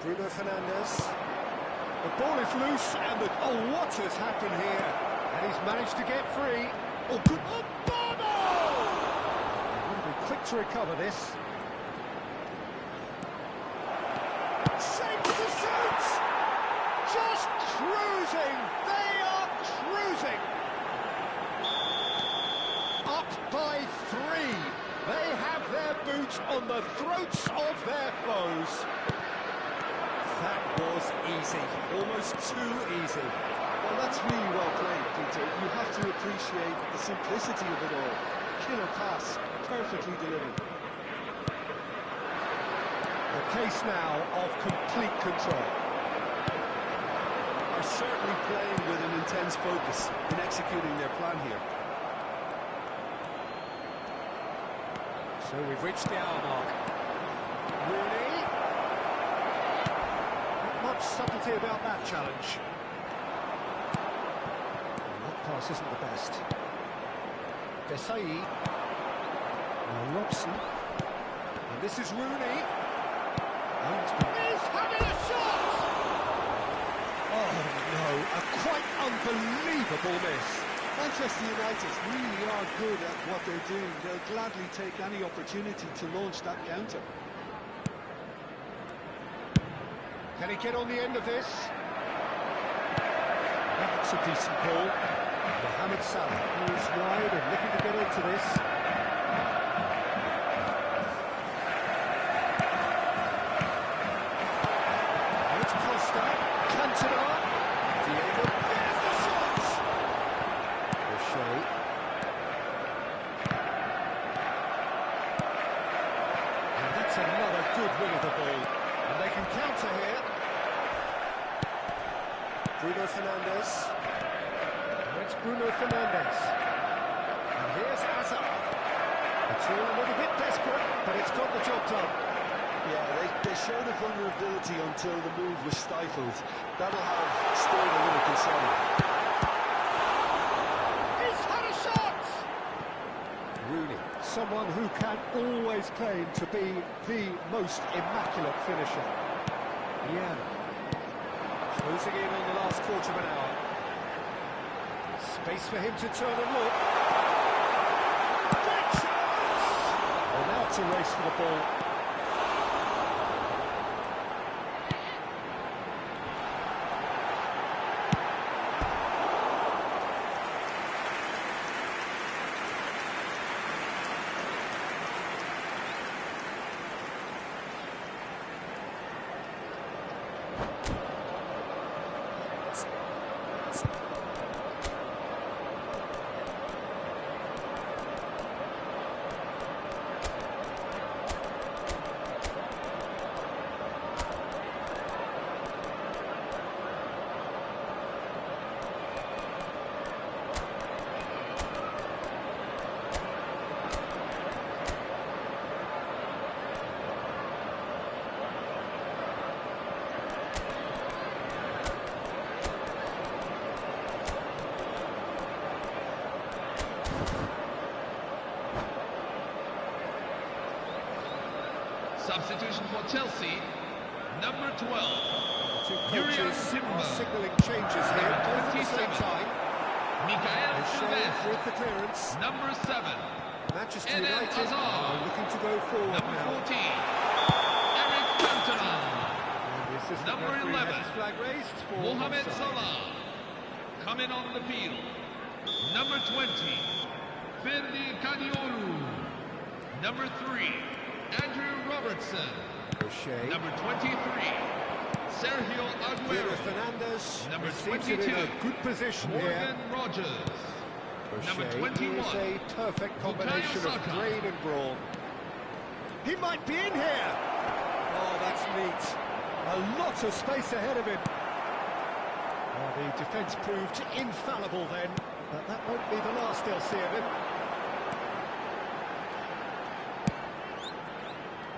Bruno Fernandes. The ball is loose, and oh, what has happened here? And he's managed to get free. Oh, good. Oh, Bono! He'll be quick to recover this. Saves to shoot! Just cruising! They are cruising! Up by 3. They have their boots on the throats of their foes. That was easy, almost too easy. Well, that's really well played, Peter. You have to appreciate the simplicity of it all. Killer pass, perfectly delivered. The case now of complete control. Are certainly playing with an intense focus in executing their plan here. So we've reached the hour mark. Rooney. Not much subtlety about that challenge. That pass isn't the best. Desai. Now Robson. And this is Rooney. He's having a shot! Oh no, a quite unbelievable miss. Manchester United really are good at what they're doing. They'll gladly take any opportunity to launch that counter. Can he get on the end of this? That's a decent ball. Mohamed Salah, who is wide and looking to get into this. And it's Costa, Cantona, Diego, there's the shot! O'Shea. And that's another good win of the ball. And they can counter here. Bruno Fernandes. And it's Bruno Fernandes. And here's Hazard. It's all a little bit desperate, but it's got the job done. Yeah, they showed a vulnerability until the move was stifled. That'll have stirred a little concern. He's had a shot! Rooney, someone who can always claim to be the most immaculate finisher. Yeah. Closing in on the last quarter of an hour. Space for him to turn and look. Big chance! Well, now to race for the ball. Substitution for Chelsea, number 12. Two Yuri coaches Timber. are signalling changes here, both at the same 27. time. Mikael O'Shea Silvestre, with the clearance. number 7. Manchester Eden United Hazard. are looking to go forward Number now. 14. Eric Cantona. And the assistant Number referee 11. has his flag raised for Mohamed offside. Salah. Coming on the field. Number 20. Ferdi Kadioru. Number 3. Andrew Robertson. O'Shea. Number 23. Sergio Bruno Aguero. Fernandes Number receives it in 22. a good position Morgan here. Rogers. Number O'Shea 21. is a perfect combination of Saka. brain and brawn. He might be in here. Oh, that's neat. A lot of space ahead of him. Well, the defence proved infallible then, but that won't be the last they'll see of him.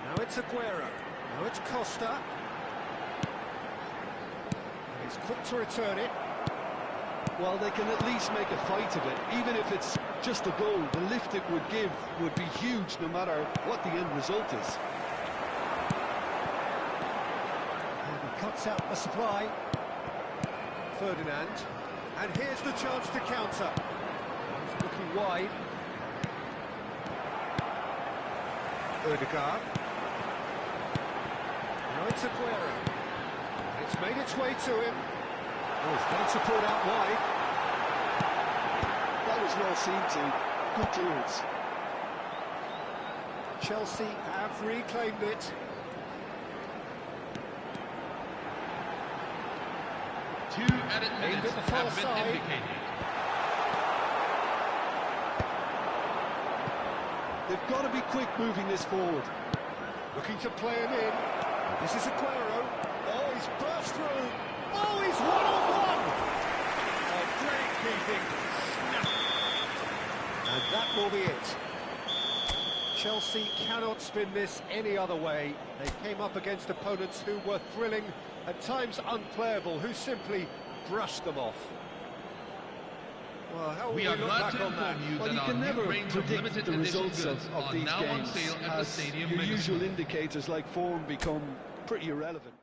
Now it's Aguero. Now it's Costa. And he's quick to return it. Well, they can at least make a fight of it. Even if it's just a goal, the lift it would give would be huge no matter what the end result is. And he cuts out the supply. Ferdinand. And here's the chance to counter. He's looking wide. Ødegaard. Now it's Aguero. It's made its way to him. Oh, he's found support out wide. That was well seen too. Good clearance. Chelsea have reclaimed it. Two added Aimed minutes at the far have been side. indicated. They've got to be quick moving this forward. Looking to play him in. This is Aguero. Oh, he's burst through. Oh, he's one-on-one. Oh, great keeping. Snap. And that will be it. Chelsea cannot spin this any other way. They came up against opponents who were thrilling, at times unplayable, who simply brushed them off. Well, how will We we are look glad back to on that? inform you Well, that you our can new never range of predict limited the edition results goods of are these now on games, sale at the as Stadium your Magazine. usual indicators like form become pretty irrelevant.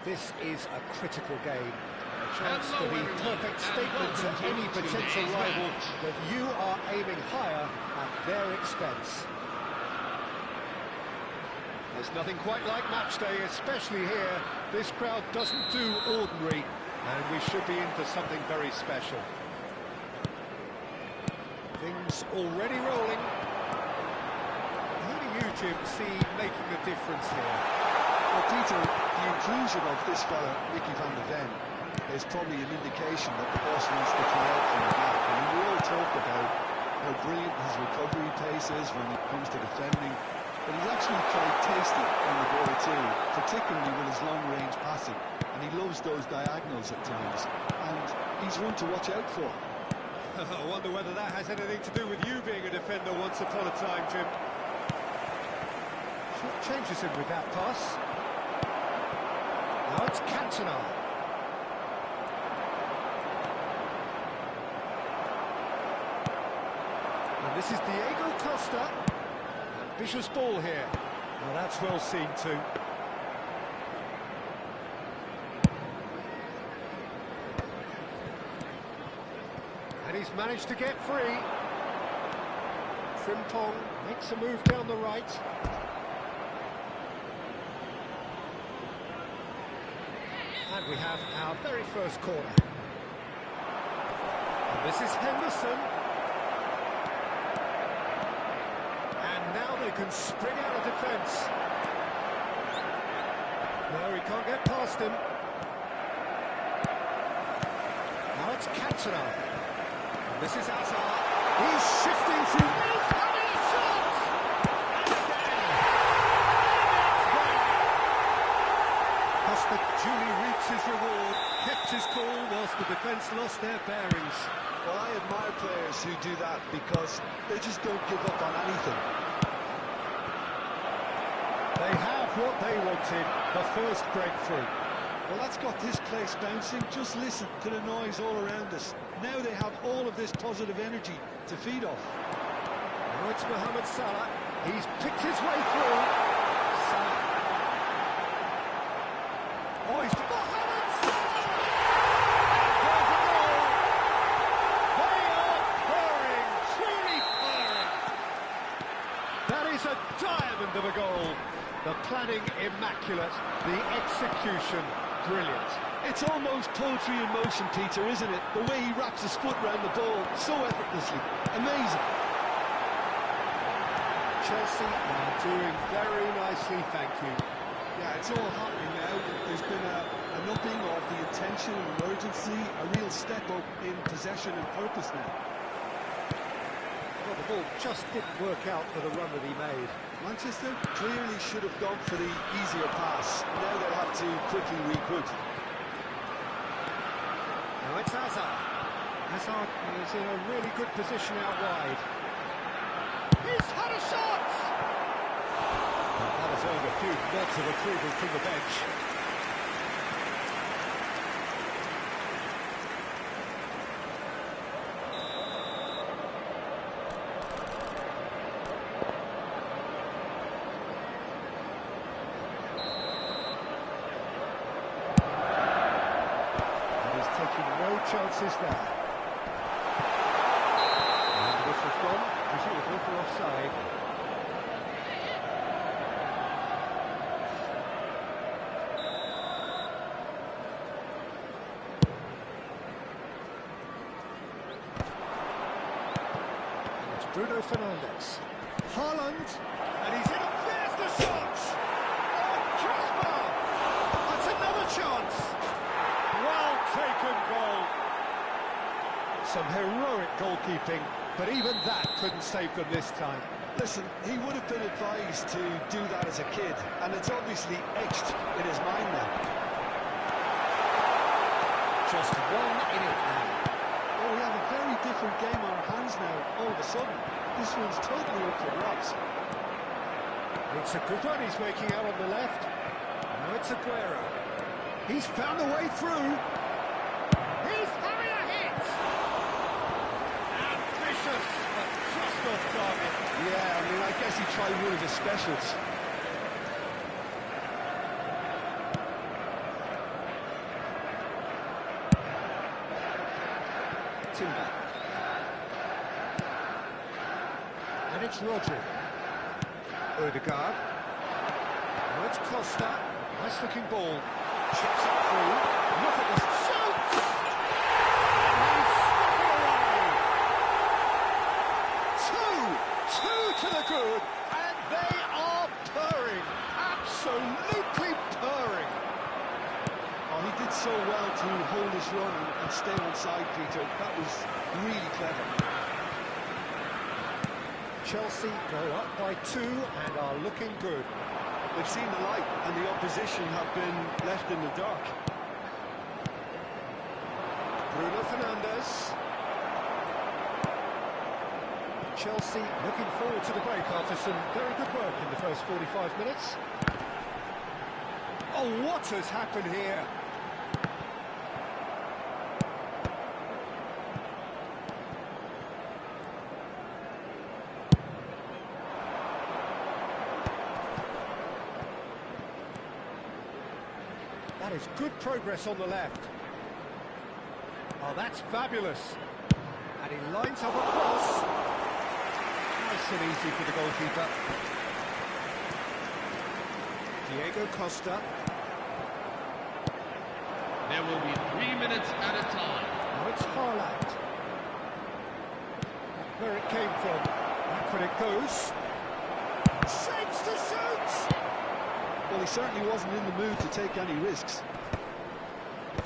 Well, this is a critical game. A chance Hello, to be everyone, perfect and statement to welcome to any potential today's rival match. that you are aiming higher at their expense. There's nothing quite like match day, especially here. This crowd doesn't do ordinary, and we should be in for something very special. Things already rolling. Who do you, Jim, see making the difference here? Well, Peter, the inclusion of this fella, Mickey van de Ven, is probably an indication that the boss wants to play out from the back. I mean, we all talk about how brilliant his recovery pace is when it comes to defending, but he's actually quite tasty on the ball too, particularly with his long-range passing, and he loves those diagonals at times, and he's one to watch out for. I wonder whether that has anything to do with you being a defender once upon a time, Jim. Changes him with that pass. Now it's Cantona. And this is Diego Costa. Ambitious ball here. Now that's well seen too. And he's managed to get free. Frimpong makes a move down the right. And we have our very first corner. And this is Henderson. And now they can spring out of defence. No, he can't get past him. Now it's Cantona. And this is Hazard. He's shifting through. He's having a shot! And again. Costa duly reaps his reward, kept his cool whilst the defence lost their bearings. Well, I admire players who do that because they just don't give up on anything. They have what they wanted, the first breakthrough. Well, that's got this place bouncing. Just listen to the noise all around us. Now they have all of this positive energy to feed off. Now it's Mohamed Salah. He's picked his way through. Salah. Oh, he's Mohamed Salah! There's a goal! They are purring, truly purring. That is a diamond of a goal. The planning immaculate, the execution brilliant. It's almost poetry in motion, Peter, isn't it? The way he wraps his foot round the ball so effortlessly. Amazing. Chelsea are doing very nicely, thank you. Yeah, it's all happening now. There's been an upping of the intention and urgency, a real step up in possession and purpose now. Well, the ball just didn't work out for the run that he made. Manchester clearly should have gone for the easier pass. Now they'll have to quickly regroup. Now it's Hazard. Hazard is in a really good position out wide. He's had a shot! That has earned a few nods of approval from the bench. No chances there. And this has gone, presumably for offside. And it's Bruno Fernandes. Haaland, and he's in. There's the shot! Oh, Casper! That's another chance! Well taken goal. Some heroic goalkeeping, but even that couldn't save them this time. Listen, he would have been advised to do that as a kid, and it's obviously etched in his mind now. Just one in it now. Well, we have a very different game on our hands now, all of a sudden. This one's totally up for grabs. It's a good run he's making out on the left. Now it's Aguero. He's found a way through. He's having a hit! Ambitious, but just off target. Yeah, I mean, I guess he tried one of his specials. knocked him back. And it's Rodri. Odegaard. Now it's Costa. Nice looking ball. Chips it through. Look at this. Shoots! And he's stuck it away. Two to the good. And they are purring. Absolutely purring. Oh, he did so well to hold his run and stay on side, Peter. That was really clever. Chelsea go up by 2 and are looking good. They've seen the light and the opposition have been left in the dark. Bruno Fernandes. Chelsea looking forward to the break after some very good work in the first 45 minutes. Oh, what has happened here? That is good progress on the left. Oh, that's fabulous. And he lines up a cross. Nice and easy for the goalkeeper. Diego Costa. There will be 3 minutes at a time. Now it's Haaland. Where it came from. Back when it goes. Shapes to shoot! Well, he certainly wasn't in the mood to take any risks.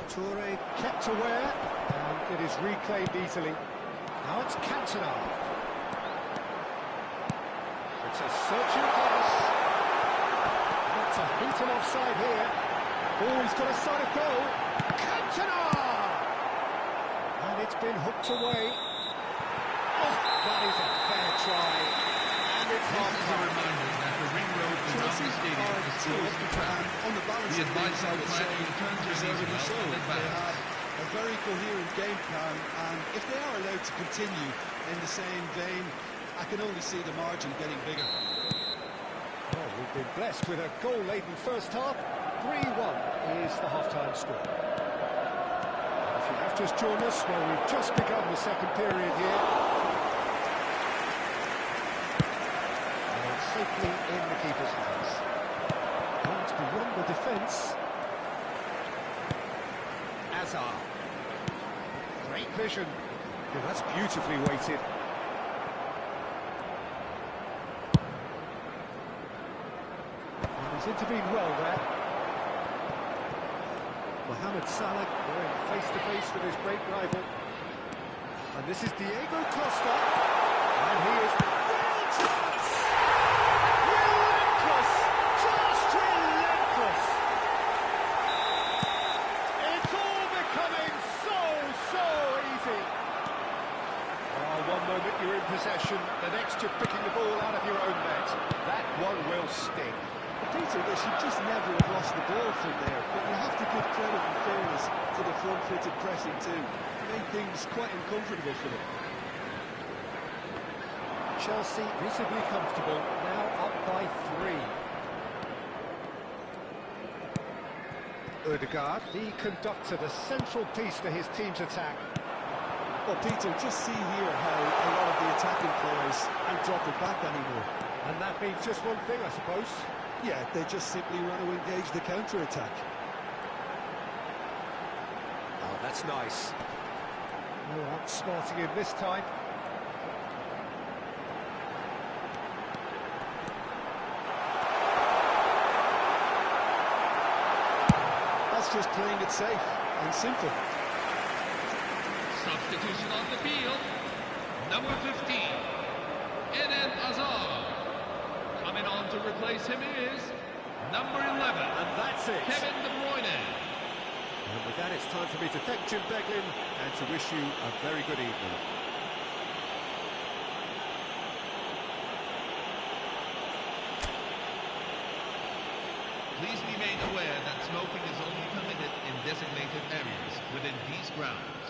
Toure kept aware, and it is reclaimed easily. Now it's Cantona. It's a searching pass. That's a hint of offside here. Oh, he's got a sight of goal. Cantona! And it's been hooked away. Oh, that is a fair try. And it's This is a reminder that the ring road to Wembley Stadium is closed to traffic. On the balance The of advice things, I of would planning say, return journeys deservedly well so. in They advance. have a very coherent game plan, and if they are allowed to continue in the same vein, I can only see the margin getting bigger. Well, we've been blessed with a goal-laden first half. 3-1 is the half-time score. If you have just joined us, well, we've just begun the second period here. And it's safely in the keeper's hands. Oh, it's beyond the defence. Hazard. Great vision. Yeah, that's beautifully weighted. He's intervened well there. Mohamed Salah going face-to-face with his great rival. And this is Diego Costa. And he is... Real chance! Relentless! Just relentless! It's all becoming so easy. Oh, one moment you're in possession, the next you're picking the ball out of your own net. That one will sting. Peter, they should just never have lost the ball from there, but you have to give credit and fairness to the front-footed pressing too. It made things quite uncomfortable for them. Chelsea visibly comfortable, now up by 3. Odegaard, the conductor, the central piece to his team's attack. Well, Peter, just see here how a lot of the attacking players aren't dropping back anymore. And that means just one thing, I suppose. Yeah, they just simply want to engage the counter-attack. Oh, that's nice. Oh, outsmarting him this time. That's just playing it safe and simple. Substitution on the field. Number 15, Eden Hazard. Coming on to replace him is number 11. And that's it. Kevin De Bruyne. And with that, it's time for me to thank Jim Beglin and to wish you a very good evening. Please be made aware that smoking is only permitted in designated areas within these grounds.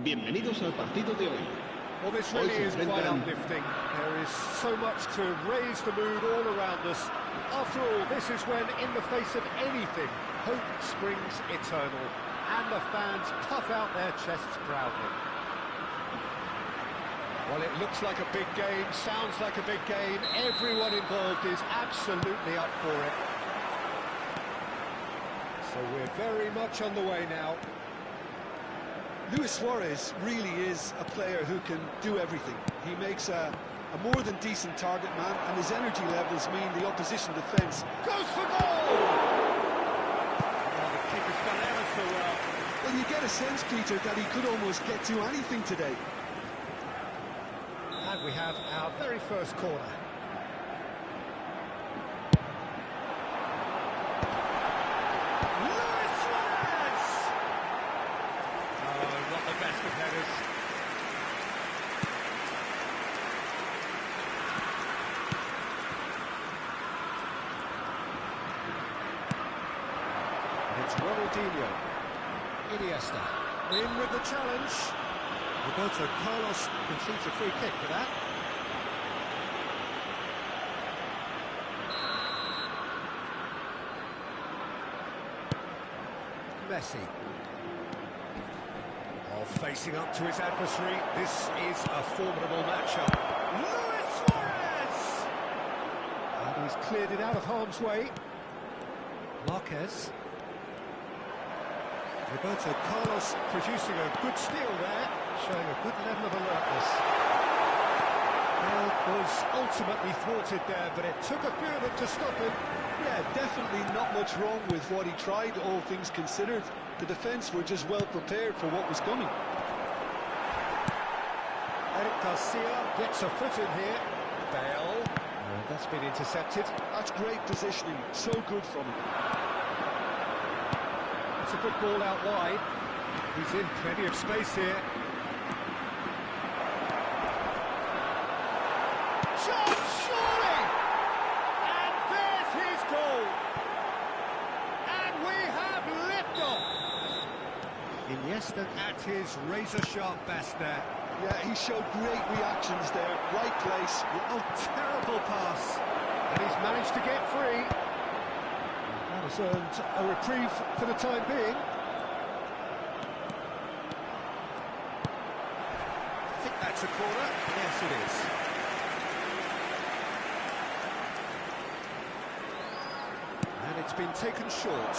Bienvenidos al partido de hoy. Well, this really is quite uplifting. There is so much to raise the mood all around us. After all, this is when, in the face of anything, hope springs eternal, and the fans puff out their chests proudly. Well, it looks like a big game, sounds like a big game. Everyone involved is absolutely up for it. So we're very much on the way now. Luis Suarez really is a player who can do everything. He makes a more than decent target man, and his energy levels mean the opposition defence goes for goal! Oh, the kick has done ever so well. Well, you get a sense, Peter, that he could almost get to anything today. And we have our very first corner. It's Ronaldinho. Iniesta. In with the challenge. Roberto Carlos concedes a free kick for that. Messi. Oh, facing up to his adversary. This is a formidable matchup. Luis Suarez! And he's cleared it out of harm's way. Marquez. Roberto Carlos producing a good steal there, showing a good level of alertness. Well, was ultimately thwarted there, but it took a few of them to stop him. Yeah, definitely not much wrong with what he tried, all things considered. The defence were just well prepared for what was coming. Eric Garcia gets a foot in here. Bale. That's been intercepted. That's great positioning, so good from him. It's a good ball out wide. He's in plenty of space here. Shot, surely! And there's his goal! And we have liftoff! Iniesta at his razor-sharp best there. Yeah, he showed great reactions there. Right place. Oh, terrible pass. And he's managed to get free. That has earned a reprieve for the time being. I think that's a corner. Yes, it is. And it's been taken short.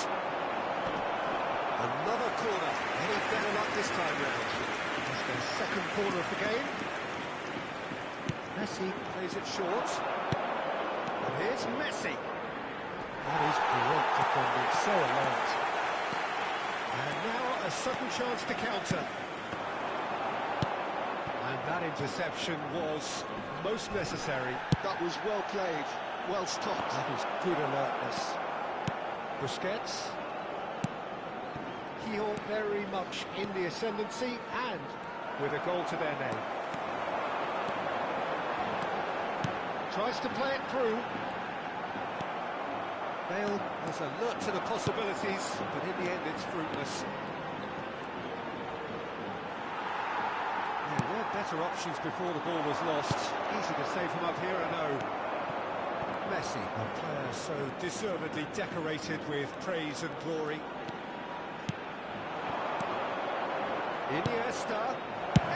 Another corner. Any better luck this time round? It's their second corner of the game. Messi plays it short. And here's Messi. That is great defending, so alert. And now a sudden chance to counter. And that interception was most necessary. That was well played, well stopped. That was good alertness. Busquets. He all very much in the ascendancy and with a goal to their name. Tries to play it through. Bale was alert to the possibilities, but in the end it's fruitless. There were better options before the ball was lost. Easy to save him up here, I know. Messi, a player so deservedly decorated with praise and glory. Iniesta.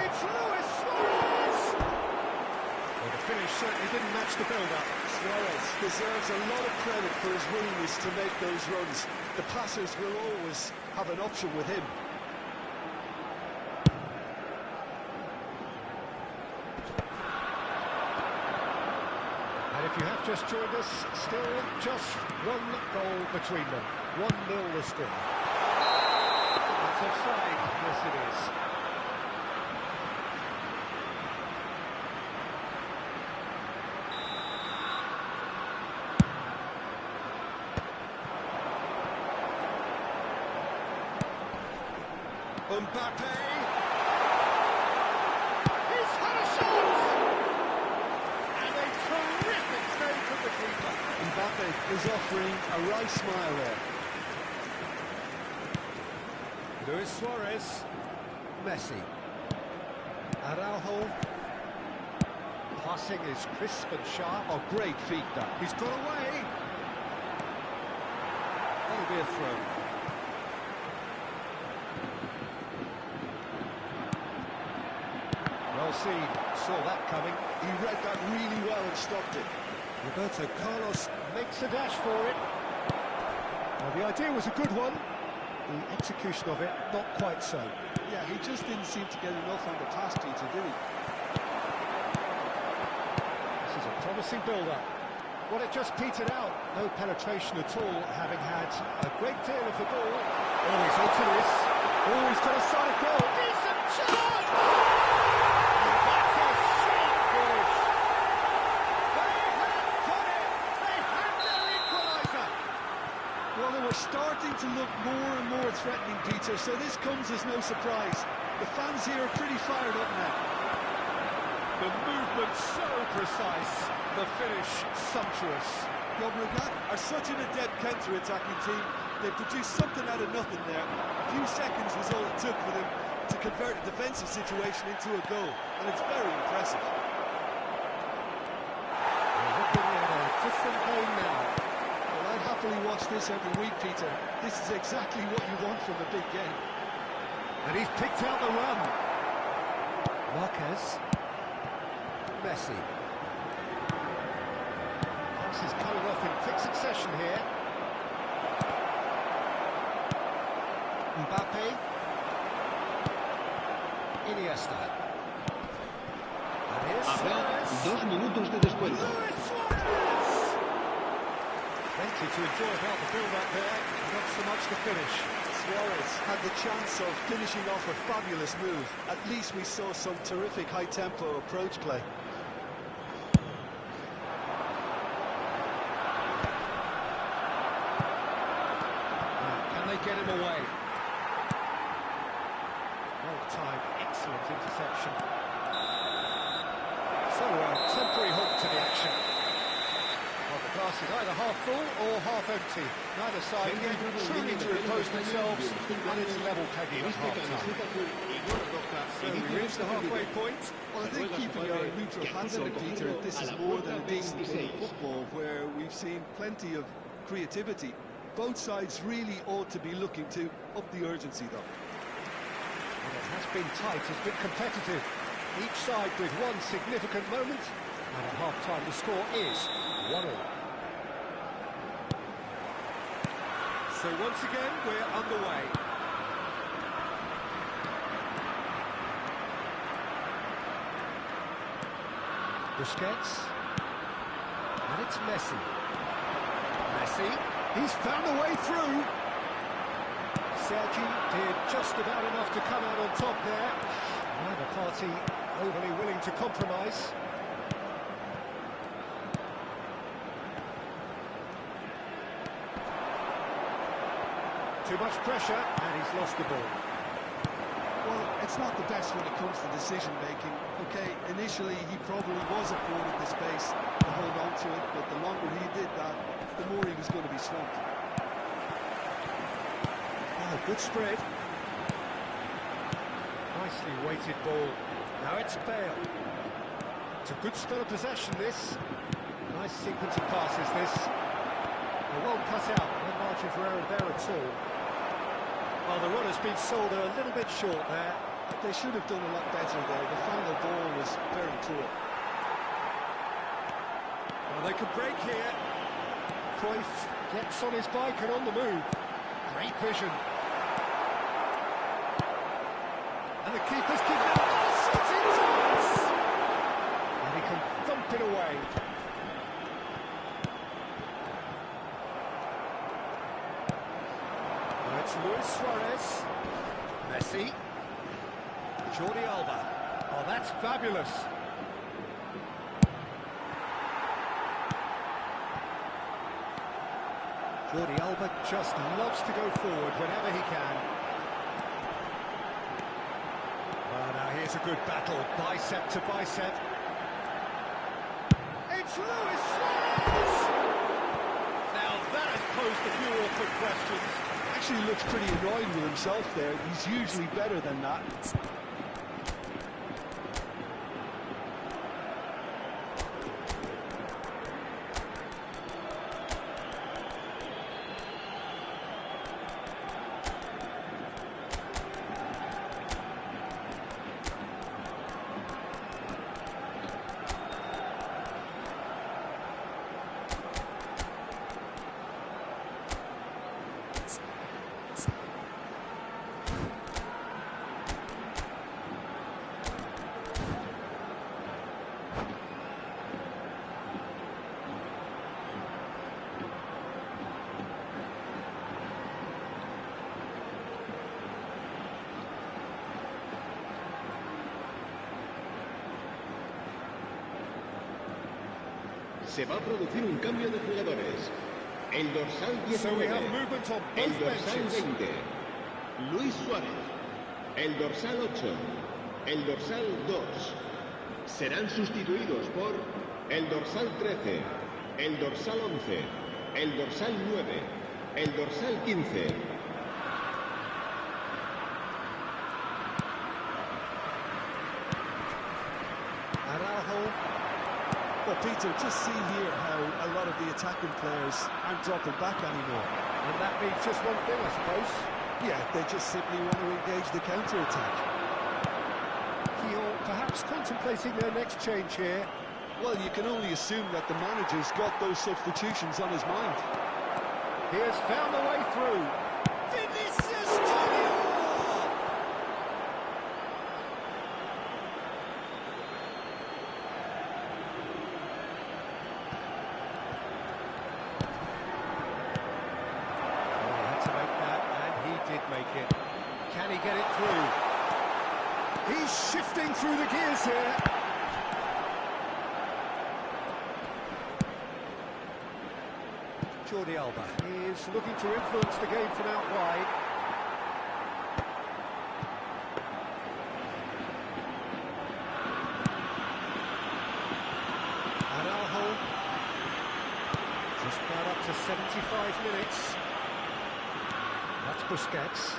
It's Luis Suarez! Well, the finish certainly didn't match the build-up. Suarez deserves a lot of credit for his willingness to make those runs. The passers will always have an option with him. And if you have just joined us, still just one goal between them. 1-0 the score. That's offside. Yes, it is. Mbappe! He's had a shot! And a terrific save from the keeper. Mbappe is offering a wry smile there. Luis Suarez. Messi. Araujo. Passing is crisp and sharp. Oh, great feet that. He's got away. That'll be a throw. Well seen. Saw that coming. He read that really well and stopped it. Roberto Carlos makes a dash for it. Well, the idea was a good one. The execution of it, not quite so. Yeah, he just didn't seem to get enough on the pass, Peter, did he? This is a promising build-up. Well, it just petered out. No penetration at all, having had a great deal of the ball. Oh, he's onto this. Oh, he's got a side goal. Decent chance! That's a sharp finish. They have done it. They have their equaliser. Well, they were starting to look more and more threatening, Peter, so this comes as no surprise. The fans here are pretty fired up now. The movement so precise, the finish sumptuous. Llobregat are such an adept counter-attacking team. They produced something out of nothing there. A few seconds was all it took for them to convert a defensive situation into a goal, and it's very impressive. We're looking at a different game now. Well, I'd happily watch this every week, Peter. This is exactly what you want from a big game. And he's picked out the run. Marquez. Messi. Passes coming off in quick succession here. Mbappe. Iniesta. And here's Suarez. 2 minutos de descuento. Luis Suarez! Plenty to enjoy about the build-up there, not so much the finish. Suarez had the chance of finishing off a fabulous move. At least we saw some terrific high-tempo approach play. Can they get him away? Well-timed, excellent interception. So, temporary halt to the action. Well, the glass is either half full or half empty. Neither side truly to impose themselves, and it's level pegging at half-time. So we reach the halfway point. Well, I think keeping our neutral hats on, Peter, this is more than a decent game of football where we've seen plenty of creativity. Both sides really ought to be looking to up the urgency, though. Well, it has been tight, it's been competitive. Each side with one significant moment, and at half-time the score is 1-1. So once again, we're underway. Busquets. And it's Messi. Messi. He's found a way through. Sergi did just about enough to come out on top there. Neither party overly willing to compromise. Too much pressure, and he's lost the ball. Well, it's not the best when it comes to decision-making. OK, initially he probably was afforded the space to hold on to it, but the longer he did that, the more he was going to be swamped. Oh, good spread. Nicely weighted ball. Now it's Bale. It's a good spell of possession, this. Nice sequence of passes, this. Well cut out, no margin for error there at all. Well, the run has been sold a little bit short there. They should have done a lot better there. The final ball was very poor. Well, they could break here. Cruyff gets on his bike and on the move. Great vision. And the keeper's given it a shooting chance! And he can thump it away. Now it's Luis Suarez. Messi. Jordi Alba. Oh, that's fabulous. Jordi Alba just loves to go forward whenever he can. Oh, now here's a good battle, bicep to bicep. It's Luis Suarez! Now that has posed a few awkward questions. Actually looks pretty annoyed with himself there. He's usually better than that. Se va a producir un cambio de jugadores. El dorsal 19. So we have movement on El both dorsal benches. 20. Luis Suárez. El dorsal 8. El dorsal 2. Serán sustituidos por el dorsal 13. El dorsal 11. El dorsal 9. El dorsal 15. Well, Peter, just see here how a lot of the attacking players aren't dropping back anymore. And that means just one thing, I suppose. Yeah, they just simply want to engage the counter-attack. He'll perhaps contemplating their next change here. Well, you can only assume that the manager's got those substitutions on his mind. He has found a way through. Vinicius Junior! Make it. Can he get it through? He's shifting through the gears here. Jordi Alba is looking to influence the game from out wide. Araujo. Just about up to 75 minutes. That's Busquets.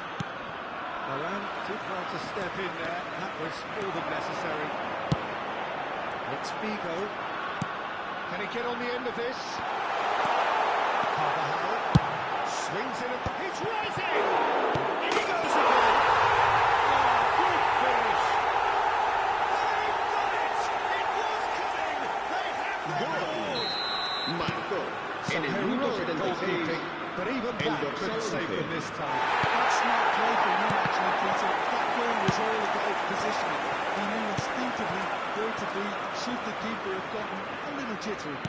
Varane did well to step in there. That was more than necessary. It's Figo. Can he get on the end of this? Carvajal swings in at the... He's rising! In he goes again! Oh, good finish! They've done it! It was coming! They have the goal! Marcó Some en el minuto heroic 76. goalkeeping. But even that couldn't save them this time. That's not play for him, actually, Peter. That goal was all about positioning. He knew instinctively where to be, should the keeper have gotten a little jittery.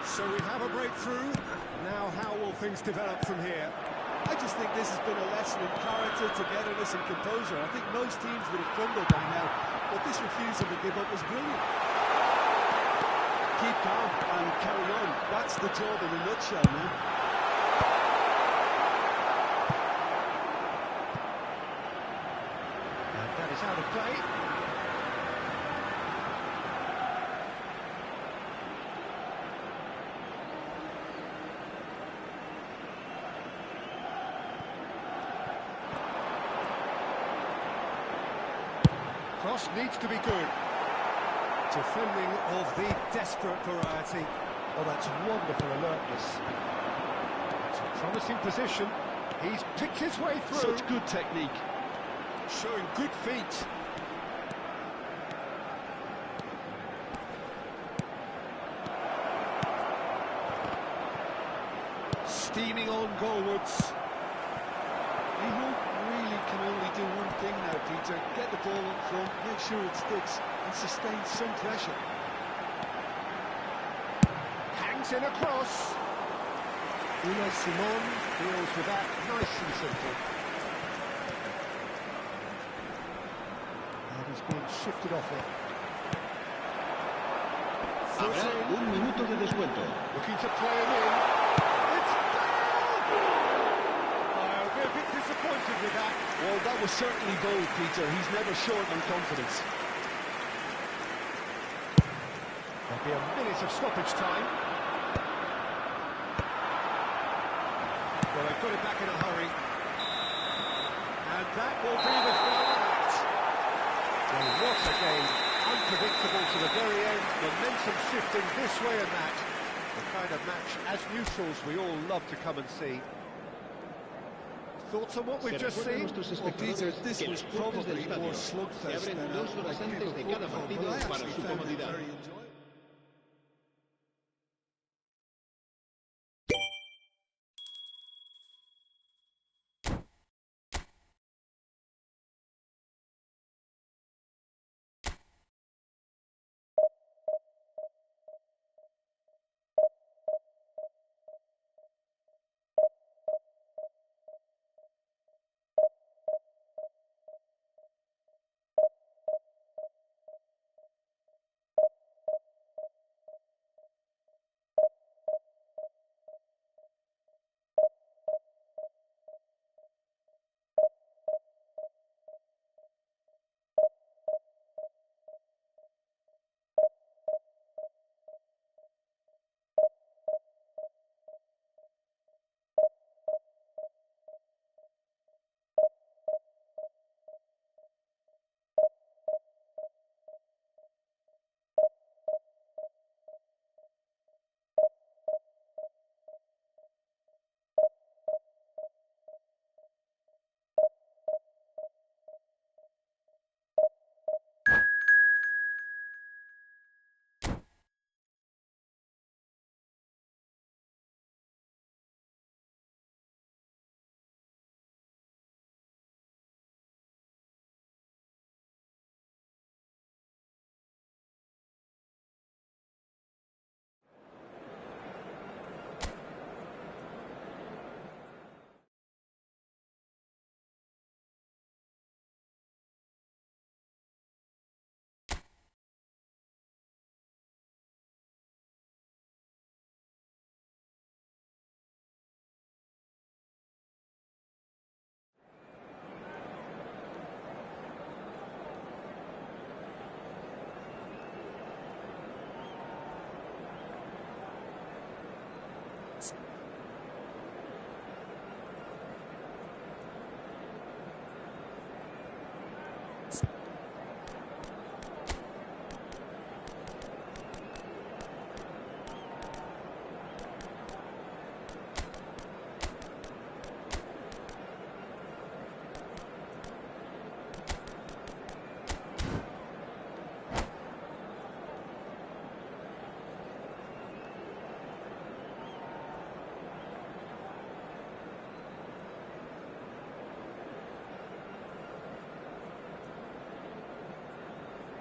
So we have a breakthrough. Now how will things develop from here? I just think this has been a lesson in character, togetherness and composure. I think most teams would have crumbled by now, but this refusal to give up was brilliant. Keep calm and carry on. That's the job in a nutshell now. And that is out of play. Cross needs to be good. Defending of the desperate variety. Oh, that's wonderful alertness. It's a promising position. He's picked his way through. Such good technique. Showing good feet. Steaming on goalwards. He really can only do one thing now, Peter. Get the ball up front, make sure it sticks, and sustain some pressure. Hangs in across. Unai Simon deals with that nice and simple. And he's being shifted off it. Habrá un minuto de descuento. Looking to play him in. It's down! I'll be a bit disappointed with that. Well, that was certainly bold, Peter. He's never short on confidence. There'll be a minute of stoppage time. Well, they've got it back in a hurry. And that will be the final act. Well, what a game. Unpredictable to the very end. Momentum shifting this way and that. The kind of match, as neutrals, we all love to come and see. Thoughts on what we've just seen? Well, Peter, this was probably more slugfest than a game of football, but I actually found it very enjoyable.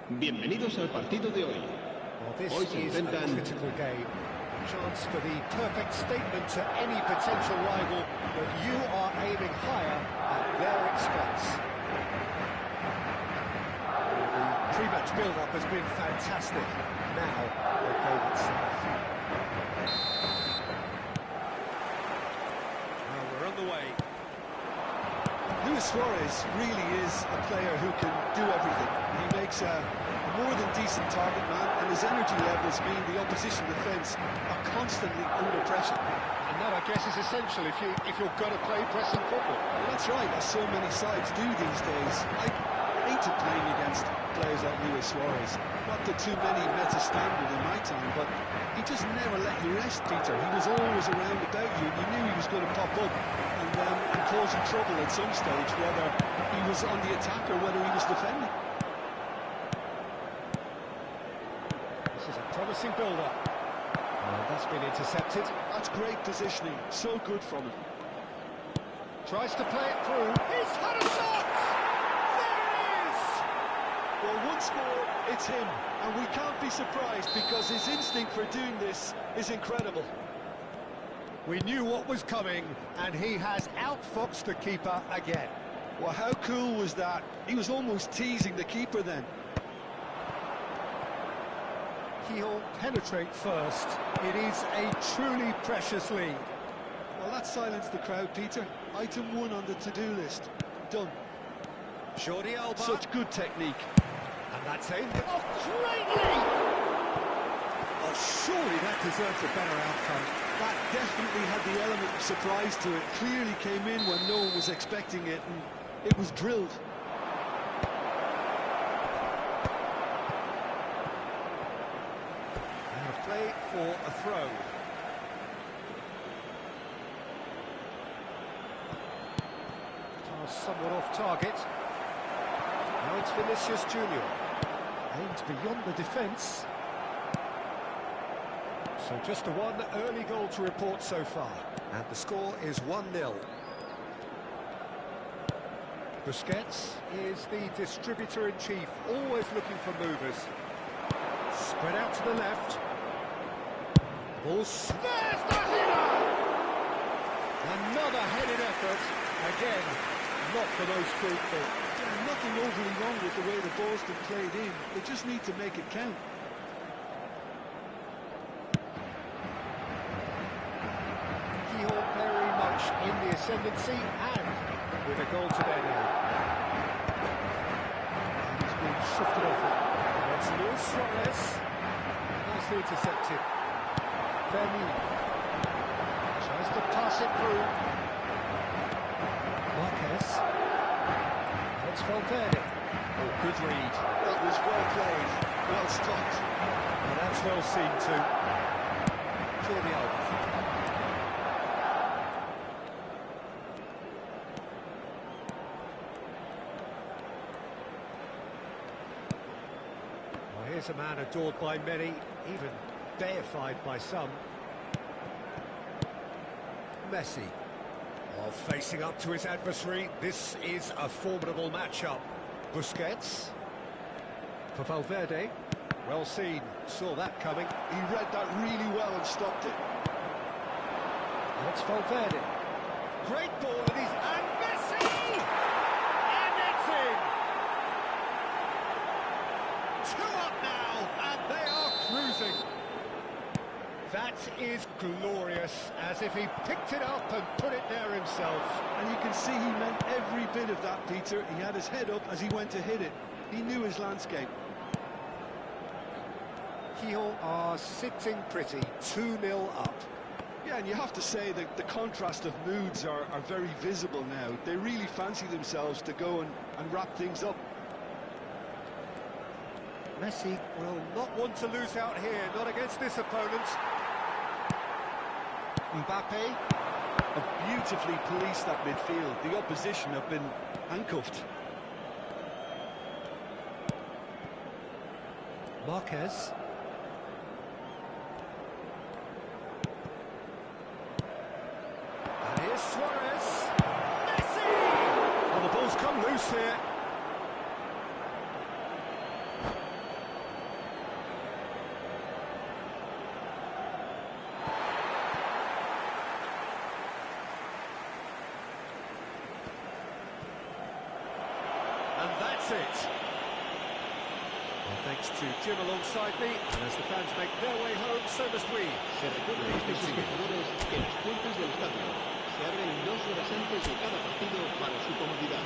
Bienvenidos al partido de hoy. Well, this Hoy se is a enfrentan critical game. A chance for the perfect statement to any potential rival that you are aiming higher at their expense. The pre-match build-up has been fantastic. Now, the game itself. Well, we're on the way. Luis Suarez really is a player who can do everything. He makes a more than decent target man, and his energy levels mean the opposition defence are constantly under pressure. And that, I guess, is essential if you're going to play pressing football. Well, that's right, as so many sides do these days. I hated playing against players like Luis Suarez. Not that too many met a standard in my time, but he just never let you rest, Peter. He was always around about you, and you knew he was going to pop up and causing trouble at some stage, whether he was on the attack or whether he was defending. This is a promising build-up. That's been intercepted. That's great positioning, so good from him. Tries to play it through. He's had a shot! There it is! Well, once more, it's him, and we can't be surprised because his instinct for doing this is incredible. We knew what was coming, and he has outfoxed the keeper again. Well, how cool was that? He was almost teasing the keeper then. He'll penetrate first. It is a truly precious lead. Well, that silenced the crowd, Peter. Item 1 on the to-do list. Done. Jordi Alba. Such good technique. And that's aimed. Oh, great lead! Oh, surely that deserves a better outcome. That definitely had the element of surprise to it. Clearly came in when no one was expecting it, and it was drilled. Play for a throw. Pass somewhat off target. Now it's Vinicius Junior. Aimed beyond the defence. So just the one early goal to report so far. And the score is 1-0. Busquets is the distributor-in-chief, always looking for movers. Spread out to the left. Ball there's the header! Another headed effort. Again, not the most fruitful. Yeah, nothing overly wrong with the way the ball's been played in. They just need to make it count. Keyhole very much in the ascendancy and with a goal to their name. He's been shifted off it. That's Luis Suarez. Nicely intercepted. Vermeer tries to pass it through. Marquez. It's Valverde. Oh, good read. That was well played, well stopped. And that's well seen too. Jordi Alba. Well, here's a man adored by many, even deified by some. Messi. While facing up to his adversary, this is a formidable matchup. Busquets. For Valverde. Well seen, saw that coming. He read that really well and stopped it. And it's Valverde. Great ball, and Messi! And it's in! 2 up now, and they are cruising. That is glorious, as if he picked it up and put it there himself. And you can see he meant every bit of that, Peter. He had his head up as he went to hit it. He knew his landscape. Keyhole are sitting pretty, 2-0 up. Yeah, and you have to say that the contrast of moods are very visible now. They really fancy themselves to go and wrap things up. Messi will not want to lose out here, not against this opponent. Mbappe Have beautifully policed that midfield. The opposition have been handcuffed. Marquez. And here's Suarez. Messi! Well, the ball's come loose here. That's it. Well, thanks to Jim alongside me, and as the fans make their way home, so must we. Se recuerda a estos espectadores que las puertas del estadio se abren 2 horas antes de cada partido para su comodidad.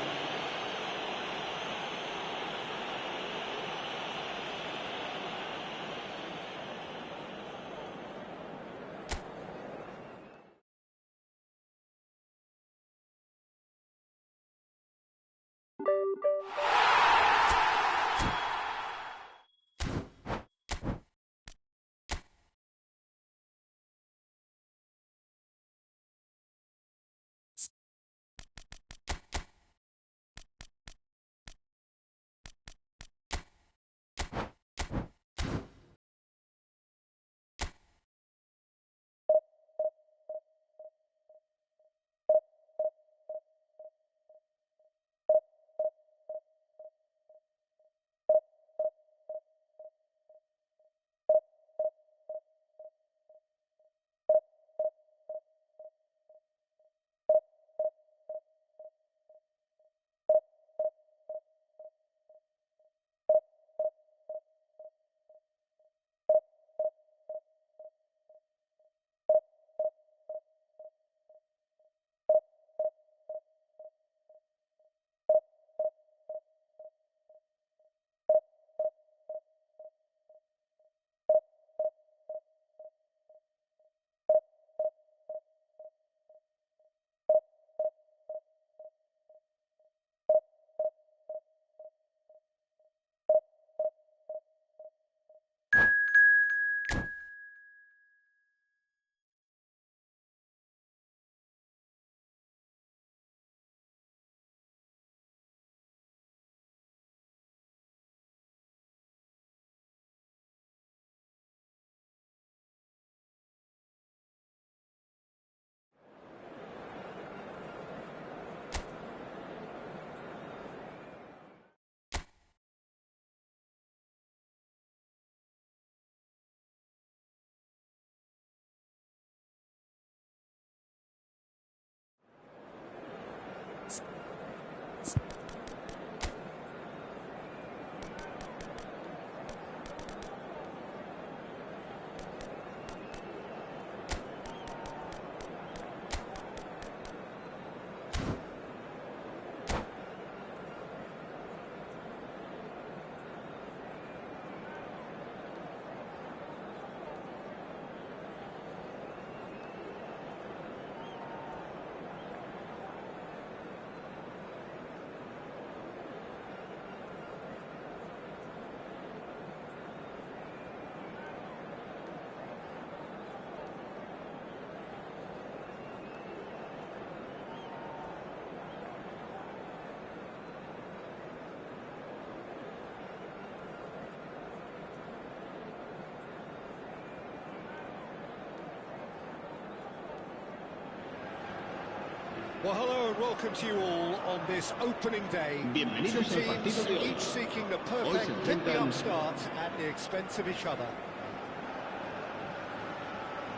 Well, hello and welcome to you all on this opening day. Bienvenidos Two al teams, partido de hoy. each seeking the Hoy perfect se pick-me-up enfrentan- start at the expense of each other.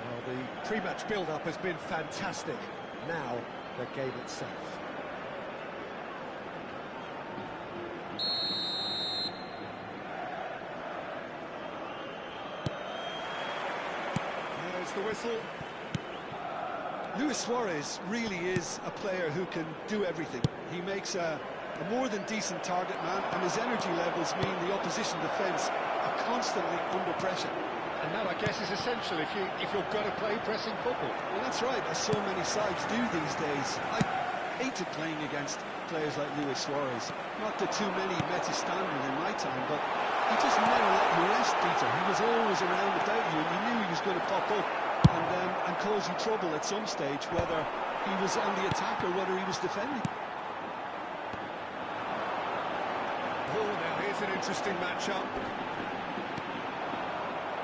Well, the pre-match build-up has been fantastic. Now, the game itself. There's the whistle. Luis Suarez really is a player who can do everything. He makes a more than decent target man, and his energy levels mean the opposition defence are constantly under pressure. And that, I guess, is essential if you're going to play pressing football. Well, that's right, as so many sides do these days. I hated playing against players like Luis Suarez. Not that too many met his standard in my time, but he just never let you rest, Peter. He was always around about you, and you knew he was going to pop up and cause you trouble at some stage, whether he was on the attack or whether he was defending. Oh, now here's an interesting matchup.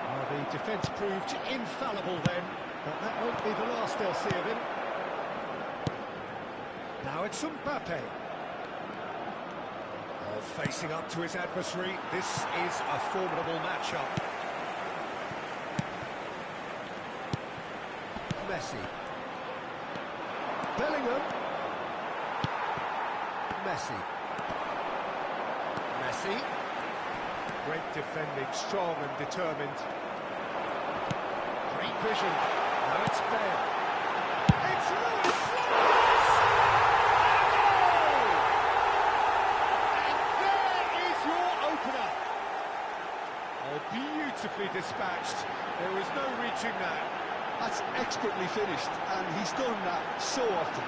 Well, the defence proved infallible then, but that won't be the last they'll see of him. Now it's Mbappe. Oh, facing up to his adversary, this is a formidable matchup. Messi. Bellingham. Messi. Messi. Great defending, strong and determined. Great vision. Now it's Bale. It's Luis Suarez! And there is your opener. Oh, beautifully dispatched. There was no reaching that. That's expertly finished, and he's done that so often.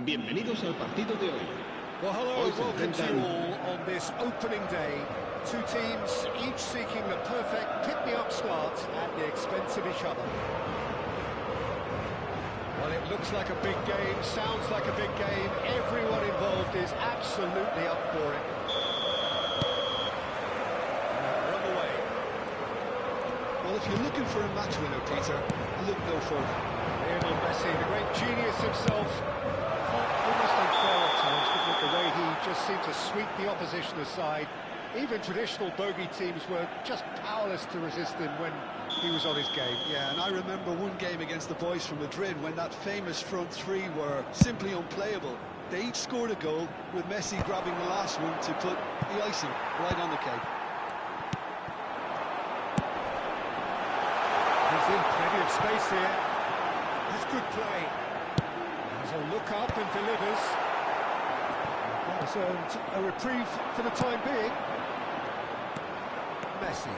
Bienvenidos al partido de hoy. Well, hello Hoy and se welcome to you enfrentan all on this opening day. Two teams, each seeking the perfect pick-me-up start at the expense of each other. Well, it looks like a big game, sounds like a big game. Everyone involved is absolutely up for it. Run away. Well, if you're looking for a match winner, Peter, look no further. Lionel Messi, the great genius himself, fought almost unfair sweep the opposition aside. Even traditional bogey teams were just powerless to resist him when he was on his game. Yeah, and I remember one game against the boys from Madrid when that famous front three were simply unplayable. They each scored a goal, with Messi grabbing the last one to put the icing right on the cake. He's in plenty of space here. That's good play. Has a look up and delivers. Has earned a reprieve for the time being. Messi.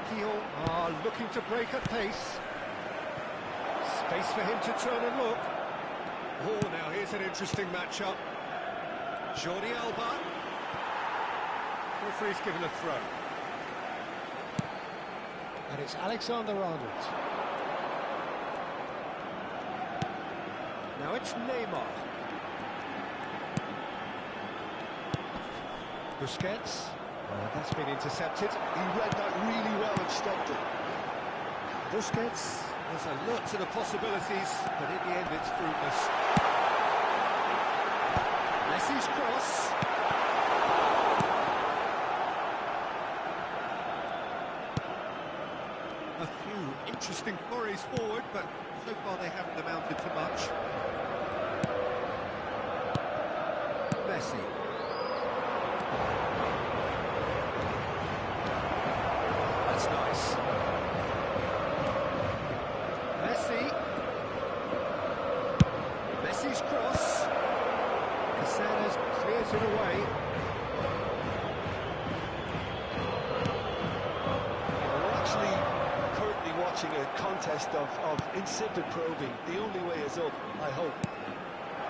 Kiel are looking to break at pace. Space for him to turn and look. Oh, now here's an interesting matchup. Jordi Alba. Referee's given a throw. And it's Alexander-Arnold. Now it's Neymar. Busquets. That's been intercepted. He read that really well and stopped it. Busquets has alert to the possibilities, but in the end it's fruitless. Messi's cross. A few interesting flurries forward, but so far they haven't amounted to much. Messi. That's nice. Messi's cross. Caceres clears it away. We're actually currently watching a contest of insipid probing. The only way is up, I hope.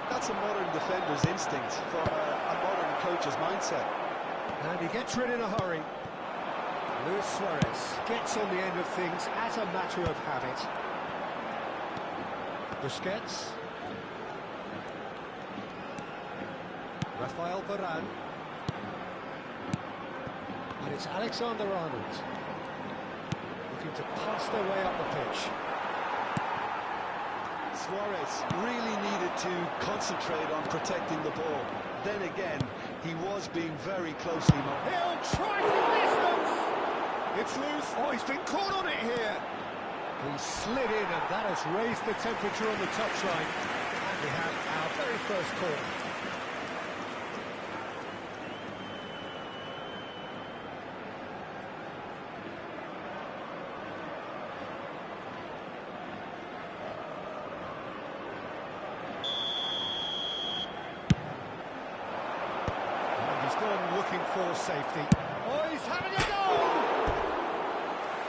That's a modern defender's instinct from a modern coach's mindset. And he gets rid in a hurry. Luis Suarez gets on the end of things as a matter of habit. Busquets. Rafael Varane. And it's Alexander-Arnold. Looking to pass their way up the pitch. Suarez really needed to concentrate on protecting the ball. Then again, he was being very closely monitored. He'll try from distance! It's loose. Oh, he's been caught on it here. He slid in, and that has raised the temperature on the touchline. And we have our very first corner. And he's gone looking for safety. Oh, he's having a goal!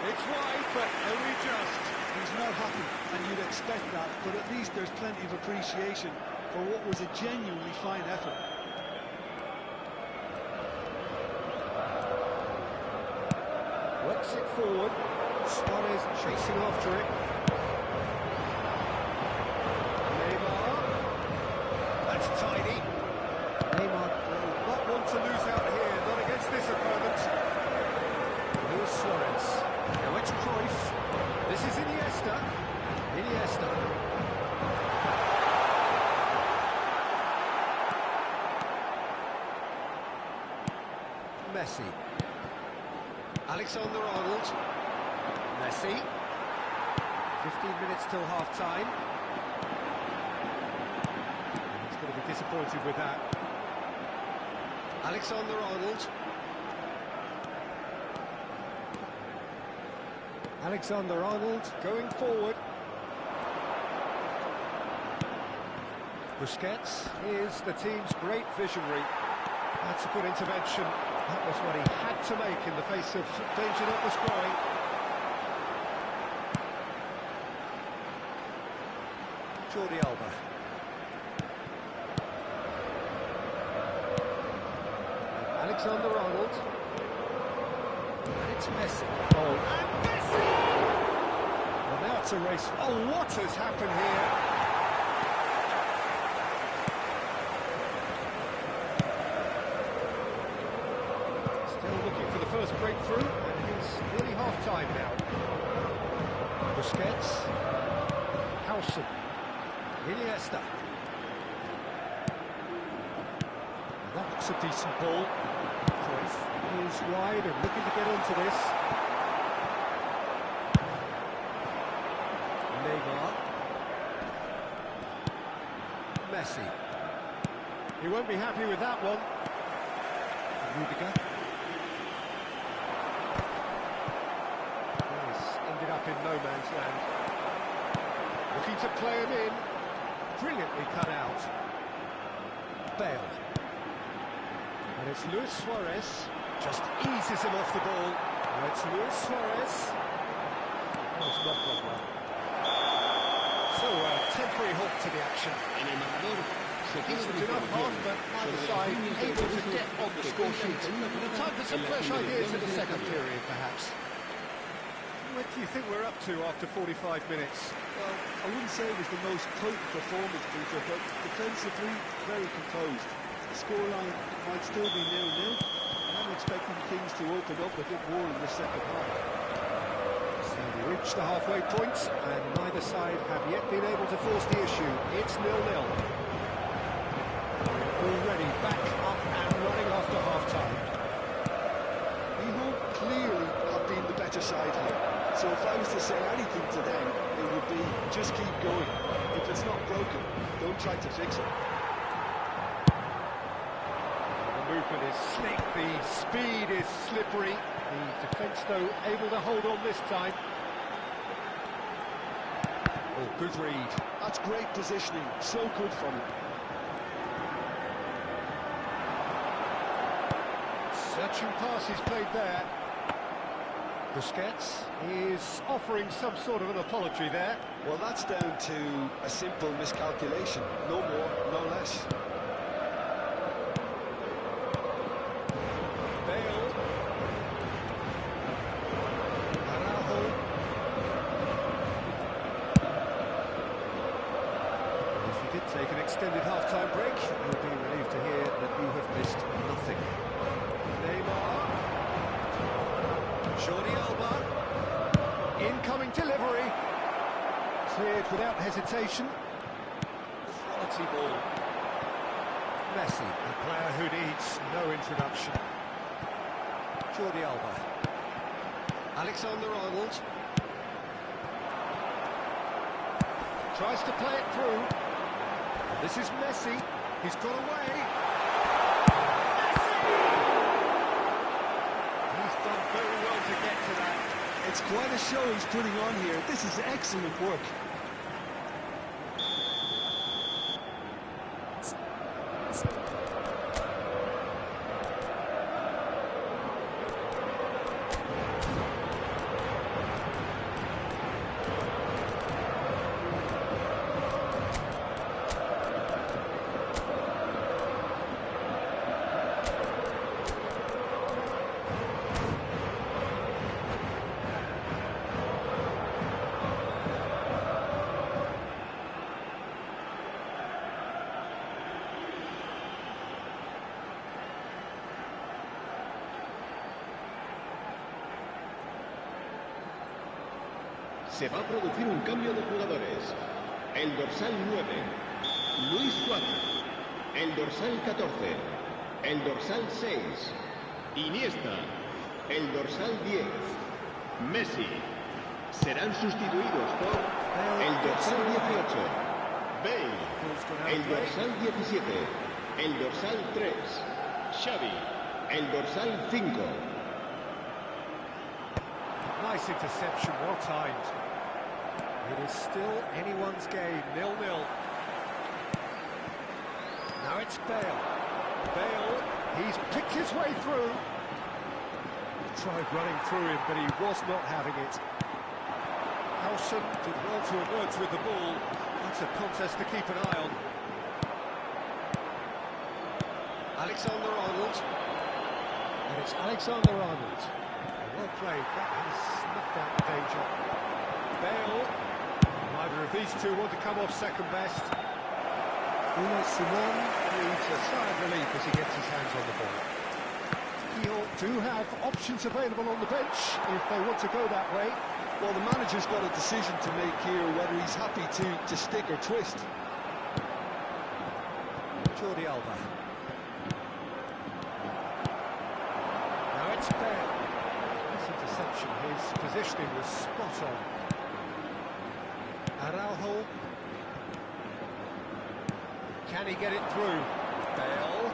It's wide, but only just. He's not happy, and you'd expect that, but at least there's plenty of appreciation for what was a genuinely fine effort. Works it forward. Suarez chasing after it. Neymar. That's tidy. Neymar will not want to lose out here, not against this opponent. Luis Suarez. Now it's Cruyff. This is Iniesta. Messi. Alexander-Arnold. Messi. 15 minutes till half-time. He's going to be disappointed with that. Alexander-Arnold. Alexander-Arnold going forward. Busquets is the team's great visionary. That's a good intervention. That was what he had to make in the face of danger that was growing. Jordi Alba. Alexander-Arnold. And it's Messi. Oh, and Messi! Well, now it's a race. Oh, what has happened here? First breakthrough, and it's nearly half-time now. Busquets, Howson, Iniesta. That looks a decent ball. Cruyff is wide and looking to get onto this. Neymar. Messi. He won't be happy with that one. Rudiger. He's ended up in no man's land. Looking to play him in. Brilliantly cut out. Bale. And it's Luis Suarez. Just eases him off the ball. And it's Luis Suarez. Oh, it's not gone well. So, temporary halt to the action. Decent enough half, but neither side able to get on the score sheet. Time for some fresh ideas in the second period, perhaps. What do you think we're up to after 45 minutes? Well, I wouldn't say it was the most potent performance, Peter, but defensively, very composed. The scoreline might still be 0-0. I'm expecting things to open up a bit more in the second half. So we reach the halfway point, and neither side have yet been able to force the issue. It's 0-0. Already back up and running after half-time. Liverpool clearly have been the better side here. So if I was to say anything to them, it would be just keep going. If it's not broken, don't try to fix it. The movement is slick, the speed is slippery. The defence, though, able to hold on this time. Oh, good read. That's great positioning, so good from him. Searching pass is played there. Busquets is offering some sort of an apology there. Well, that's down to a simple miscalculation. No more, no less. Bale. Araujo. If you did take an extended half-time break, you'll be relieved to hear that you have missed nothing. Neymar. Jordi Alba. Incoming delivery. Cleared without hesitation. Quality ball. Messi, a player who needs no introduction. Jordi Alba. Alexander-Arnold. Tries to play it through. This is Messi. He's got away. Messi! He's done very well to get to that. It's quite a show he's putting on here. This is excellent work. Se va a producir un cambio de jugadores. El dorsal 9, Luis Suárez. El dorsal 14, el dorsal 6, Iniesta. El dorsal 10, Messi. Serán sustituidos por el dorsal 18, Bale. El dorsal 17, el dorsal 3, Xavi. El dorsal 5. Nice interception, well timed. It is still anyone's game, 0-0. Now it's Bale. Bale, he's picked his way through. He tried running through him, but he was not having it. Howson did well to emerge with the ball. That's a contest to keep an eye on. Alexander-Arnold. And it's Alexander-Arnold. Well played, that has snuffed out the danger. Bale. Neither of these two want to come off second best. Simon needs a sigh of relief as he gets his hands on the ball. Lyon do have options available on the bench if they want to go that way. Well, the manager's got a decision to make here, whether he's happy to stick or twist. Jordi Alba. it's Bale. This interception, his positioning was spot on. Araujo. Can he get it through? Bale.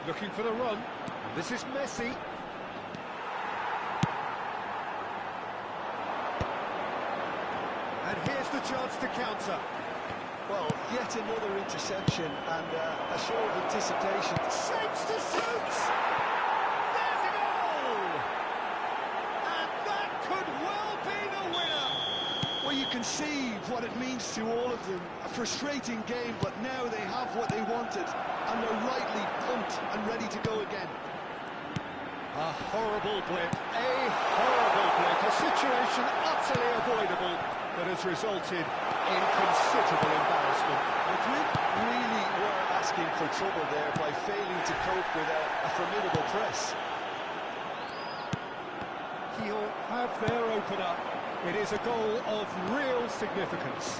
Looking for the run. And this is Messi. And here's the chance to counter. Well, yet another interception and a show of anticipation. Shapes to shoot! There's a goal! And that could well be the winner! Well, you can see what it means to all of them. A frustrating game, but now they have what they wanted, and they're rightly pumped and ready to go again. A horrible blip, a situation utterly avoidable that has resulted in considerable embarrassment. Madrid really were asking for trouble there by failing to cope with a formidable press. He'll have their opener. It is a goal of real significance.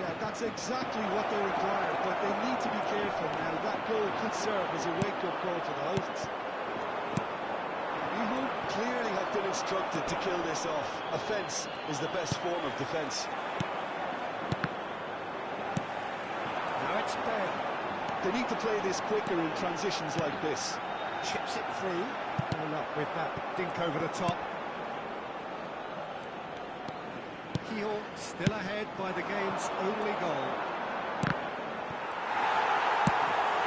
Yeah, that's exactly what they require, but they need to be careful now. That goal could serve as a wake-up call for the hosts. You clearly have been instructed to kill this off. Offence is the best form of defence. Now it's Bale. They need to play this quicker in transitions like this. Chips it through. All up with that dink over the top. Keogh still ahead by the game's only goal.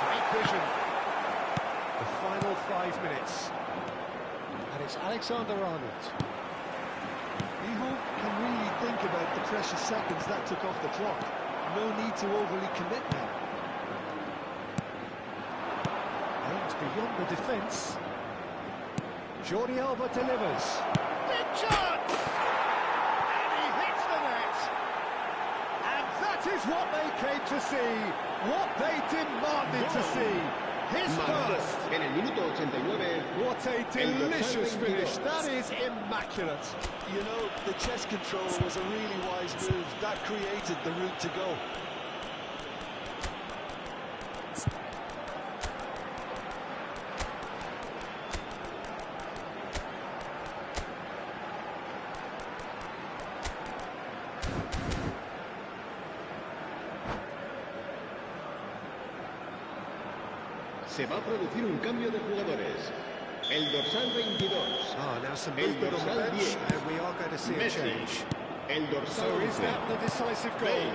Great vision. The final 5 minutes. And it's Alexander-Arnold. Keogh can really think about the precious seconds that took off the clock. No need to overly commit now. Aims beyond the defence. Jordi Alba delivers. Big chance! And he hits the net. And that is what they came to see. What they demanded to see. His first. En el minuto 89. What a delicious finish. That is immaculate. You know, the chest control was a really wise move. That created the route to go. Se va a producir un cambio de jugadores. El dorsal 22. Now some El movement on the dorsal bench, 10. and we are going to see a Messi. change. El dorsal So is 11. that the decisive goal? Bale.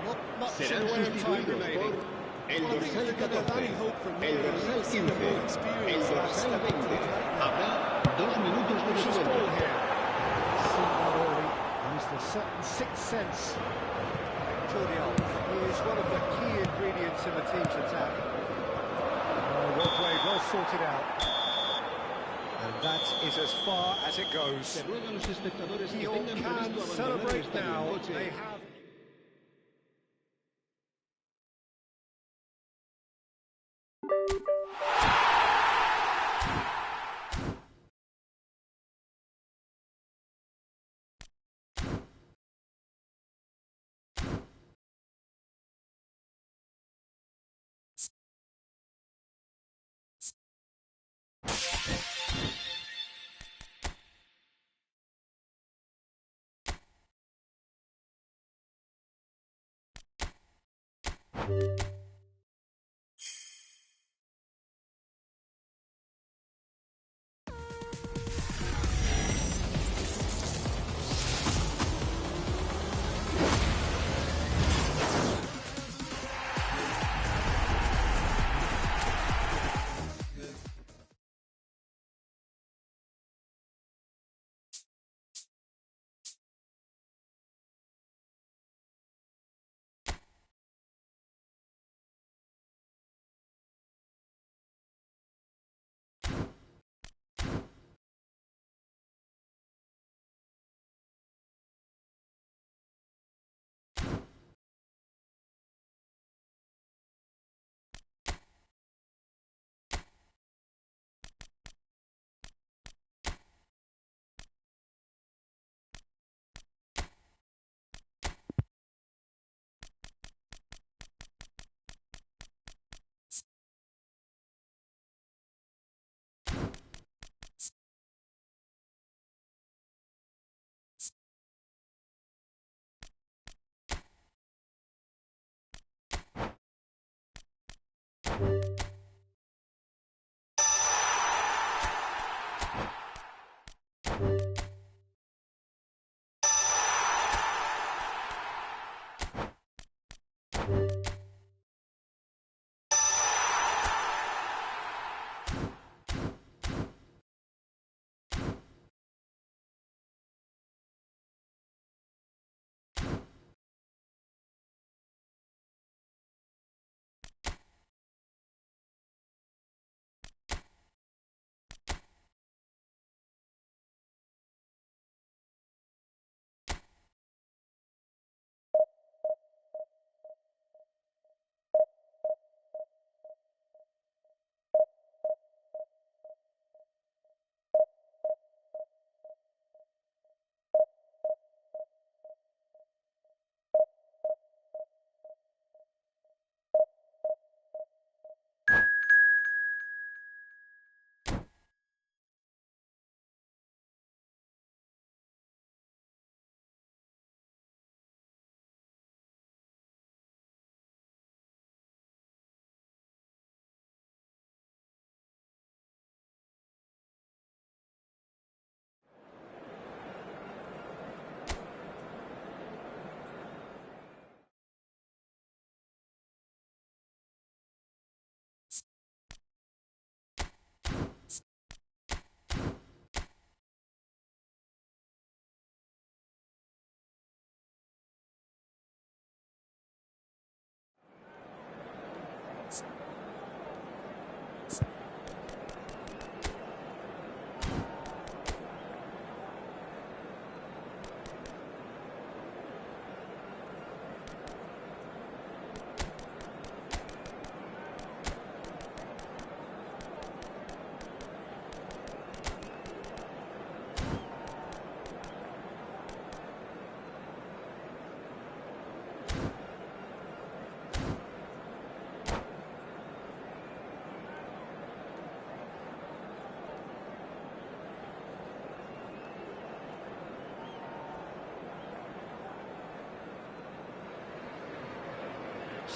Not much in Serán the way of time sustituidos remaining. por el Well, I think dorsal if they're gonna have 14. any hope from El here, dorsal it's the 15. more El experience that dorsal step up to the 20. plate now. Habrá 2 minutos de Vicious ball descuento. here. Seen that early. Used a certain sixth sense. Jordi Alba, he is one of the key ingredients in the team's attack. Well played, well sorted out. And that is as far as it goes. Se ruega a los espectadores que Keogh tengan can previsto abandonar el celebrate estadio en now. coche. They have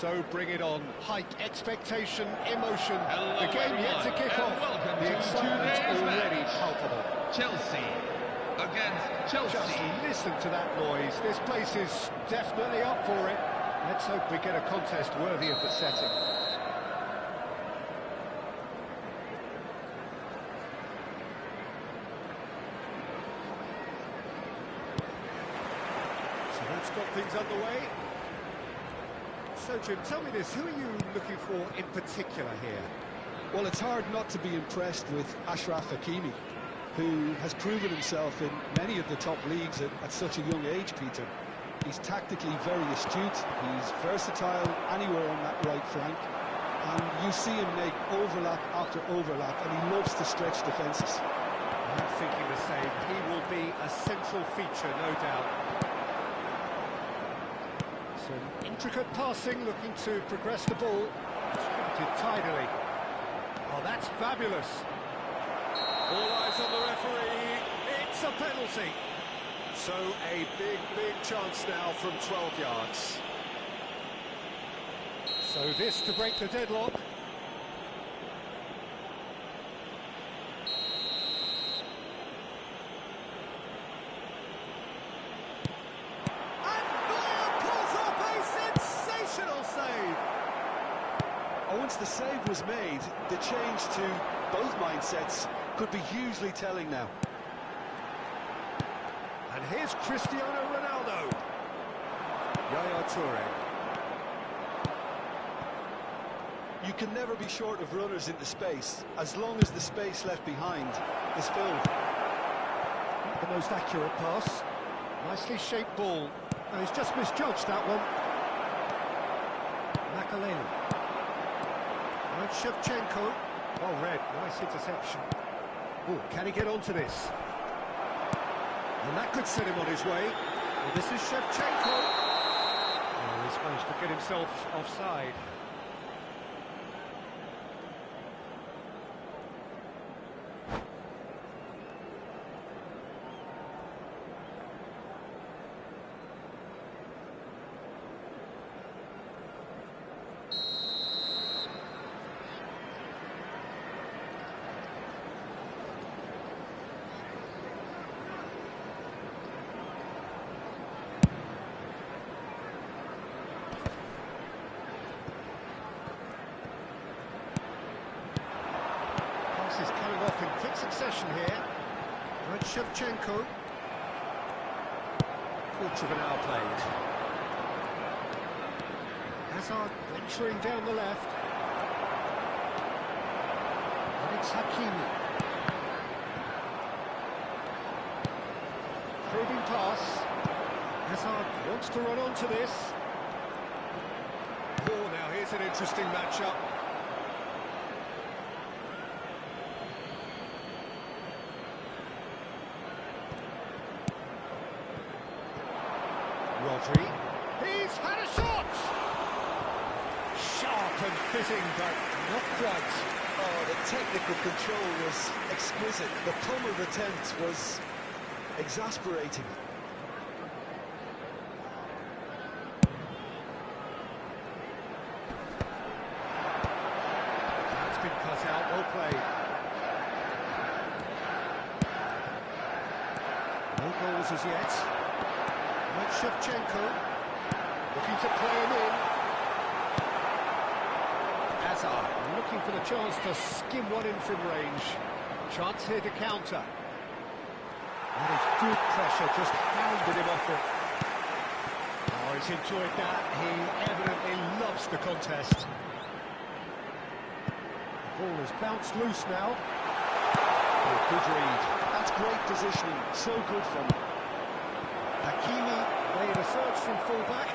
So bring it on. Height, expectation, emotion. Hello, The game yet to kick everyone, off. and welcome The to excitement today's already match. palpable. Chelsea against Chelsea. Just listen to that noise. This place is definitely up for it. Let's hope we get a contest worthy of the setting. So that's got things underway. So Jim, tell me this, who are you looking for in particular here? Well, it's hard not to be impressed with Achraf Hakimi, who has proven himself in many of the top leagues at such a young age, Peter. He's tactically very astute, he's versatile anywhere on that right flank, and you see him make overlap after overlap, and he loves to stretch defences. I'm thinking the same. He will be a central feature, no doubt. Some intricate passing, looking to progress the ball. Distributed tidily. Oh, that's fabulous. All eyes on the referee. It's a penalty. So a big chance now from 12 yards. So this to break the deadlock. And Neuer pulls off a sensational save. Once the save was made, the change to both mindsets could be hugely telling now. And here's Cristiano Ronaldo. Yaya Toure. You can never be short of runners into space, as long as the space left behind is filled. Not the most accurate pass. Nicely shaped ball. And he's just misjudged that one. Makaleli. And Shevchenko. Well read, nice interception. Oh, can he get onto this? And that could set him on his way. Well, this is Shevchenko. Oh, he's managed to get himself offside. Is coming off in quick succession here. Right, Shevchenko. Quarter of an hour played. Hazard venturing down the left. And it's Hakimi. Probing pass. Hazard wants to run onto this. Oh, now here's an interesting matchup. Rodri, he's had a shot! Sharp and fitting, but not quite. Oh, the technical control was exquisite. The plumber attempt was exasperating. That's been cut out, well played. No goals as yet. Right, Shevchenko, looking to play him in. Hazard, looking for the chance to skim one in from range. Chance here to counter. That is good pressure, just hounded him off it. Oh, he's enjoyed that. He evidently loves the contest. The ball has bounced loose now. Oh, good read. That's great positioning, so good from him. Hakimi made a search from fullback,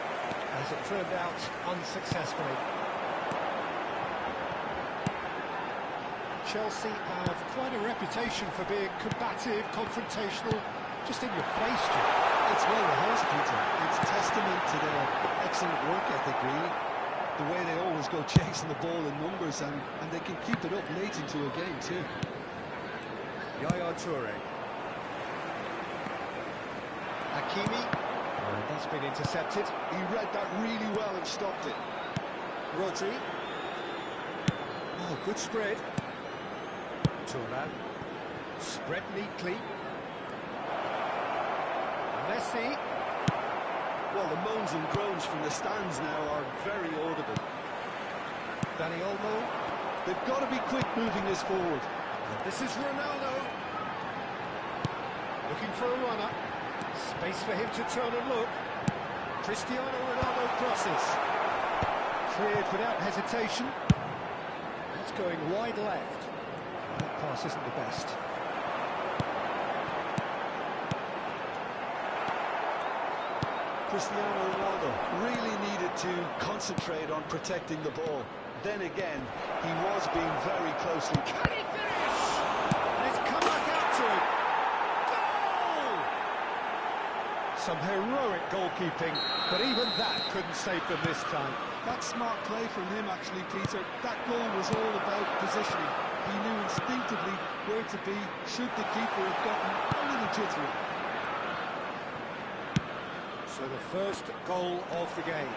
as it turned out unsuccessfully. Chelsea have quite a reputation for being combative, confrontational, just in your face, Jim. It's well rehearsed, Peter. It's testament to their excellent work ethic, really. The way they always go chasing the ball in numbers, and they can keep it up late into a game too. Yaya Toure. Hakimi. And that's been intercepted. He read that really well and stopped it. Rodri. Oh, good spread. Turan. Spread neatly. Messi. Well, the moans and groans from the stands now are very audible. Dani Olmo. They've got to be quick moving this forward. And this is Ronaldo. Looking for a runner. Space for him to turn and look. Cristiano Ronaldo crosses. Cleared without hesitation. That's going wide left. That pass isn't the best. Cristiano Ronaldo really needed to concentrate on protecting the ball. Then again, he was being very closely... Can he finish? And it's come back out to him. Goal! Some heroic goalkeeping, but even that couldn't save them this time. That's smart play from him, actually, Peter. That goal was all about positioning. He knew instinctively where to be should the keeper have gotten a little jittery. So the first goal of the game.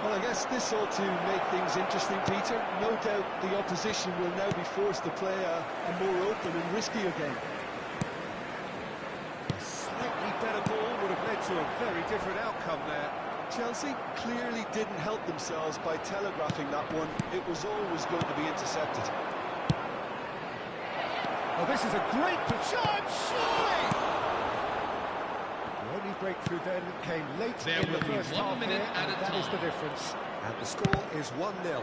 Well, I guess this ought to make things interesting, Peter. No doubt the opposition will now be forced to play a more open and riskier game. A slightly better ball would have led to a very different outcome there. Chelsea clearly didn't help themselves by telegraphing that one. It was always going to be intercepted. Oh, this is a great chance, surely! The only breakthrough then came late There in the will be first 1 half minute here, at and a that is the time. difference. And the score is 1-0.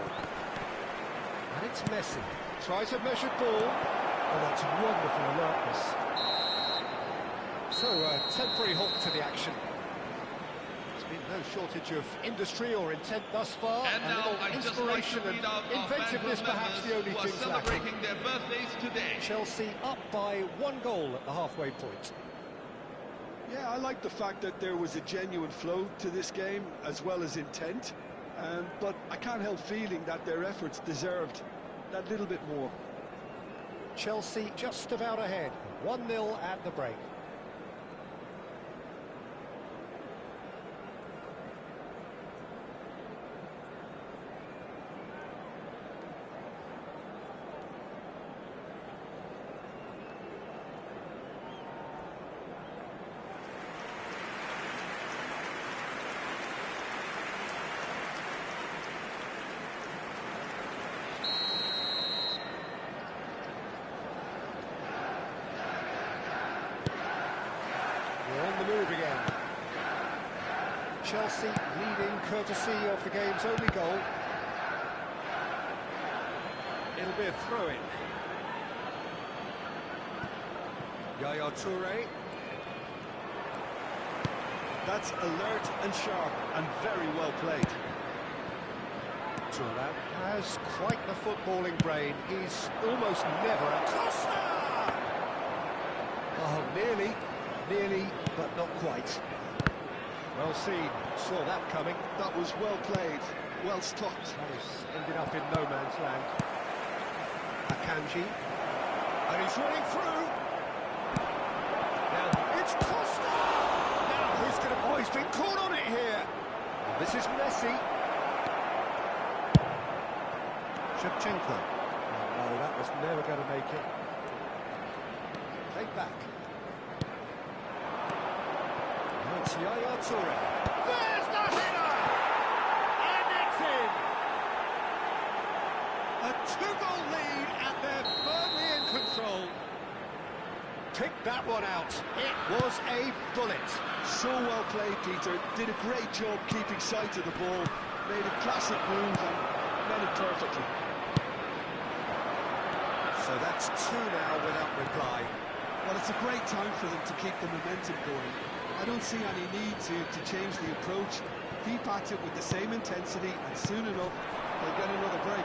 And it's Messi. Tries a measured ball. Oh, that's wonderful alertness. So, a temporary halt to the action. There's been no shortage of industry or intent thus far. And a now little I'd just like to inspiration read out and our fan inventiveness club perhaps the members only who are things lacking. celebrating their birthdays today. Chelsea up by 1 goal at the halfway point. Yeah, I like the fact that there was a genuine flow to this game, as well as intent. But I can't help feeling that their efforts deserved that little bit more. Chelsea just about ahead. 1-0 at the break. On the move again. Chelsea leading courtesy of the game's only goal. It'll be a throw-in. Yaya Toure. That's alert and sharp and very well played. Turan has quite the footballing brain. He's almost never out. Costa! Oh, nearly, but not quite. Well seen, saw that coming. That was well played, well stopped. That is ended up in no man's land. Akanji, and he's running through. Now it's Costa. Now who's going to? Oh, he's been caught on it here. And this is Messi. Shevchenko. No, that was never going to make it. Played back. Now it's Yaya Toure. There's the header! And it's in! A 2-goal lead, and they're firmly in control. Picked that one out. It was a bullet. So well played, Peter. Did a great job keeping sight of the ball. Made a classic move and met it perfectly. So that's 2 now without reply. Well, it's a great time for them to keep the momentum going. I don't see any need to change the approach. Keep at it with the same intensity, and soon enough, they'll get another break.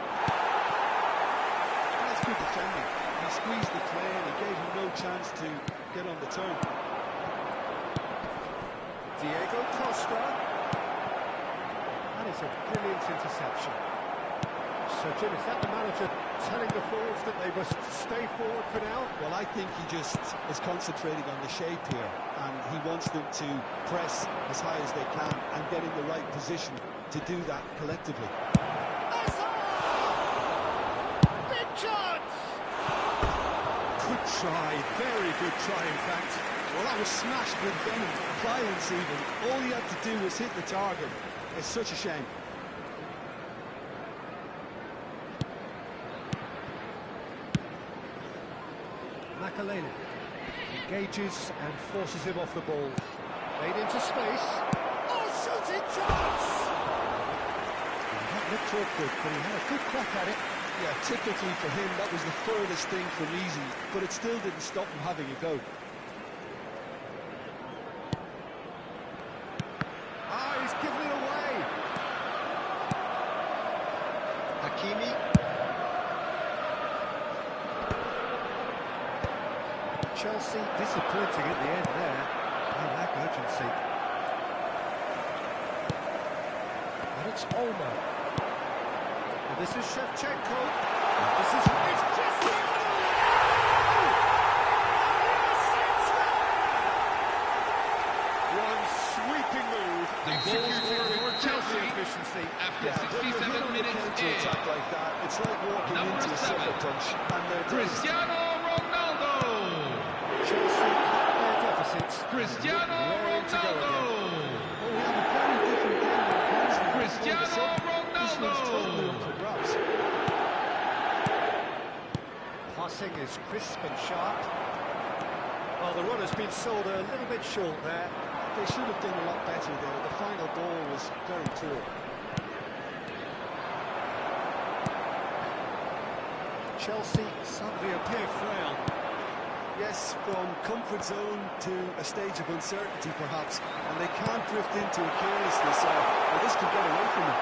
That's good defending. He squeezed the play and he gave him no chance to get on the turn. Diego Costa. That is a brilliant interception. So, Jim, is that the manager telling the forwards that they must stay forward for now? Well, I think he just is concentrating on the shape here, and he wants them to press as high as they can and get in the right position to do that collectively. As try, very good try, in fact. Well, that was smashed with venom, violence even. All he had to do was hit the target. It's such a shame. Makalele engages and forces him off the ball. Made into space. Oh, shooting chance! That looked awkward, but he had a good crack at it. Yeah, typically for him, that was the furthest thing from easy, but it still didn't stop him having a go. Ah, he's given it away. Hakimi. Chelsea disappointing at the end there. They lack urgency. And it's Olmo. And this is Shevchenko. This is it's Cristiano! One sweeping move. The goal scorer for Chelsea efficiency. after 67 minutes in. Attack like that, it's like walking Number into a 7, sucker punch. And they're Cristiano Ronaldo. Chelsea cut their deficits. Cristiano Raring to go Ronaldo. again. Well, we have a very different game than Benzema. Cristiano This one's totally Ronaldo. up for grabs. Passing is crisp and sharp. Well, the run has been sold a little bit short there. They should have done a lot better there. The final ball was very poor. Chelsea suddenly appear frail. Yes, from comfort zone to a stage of uncertainty perhaps, and they can't drift into a carelessness or this could get away from them.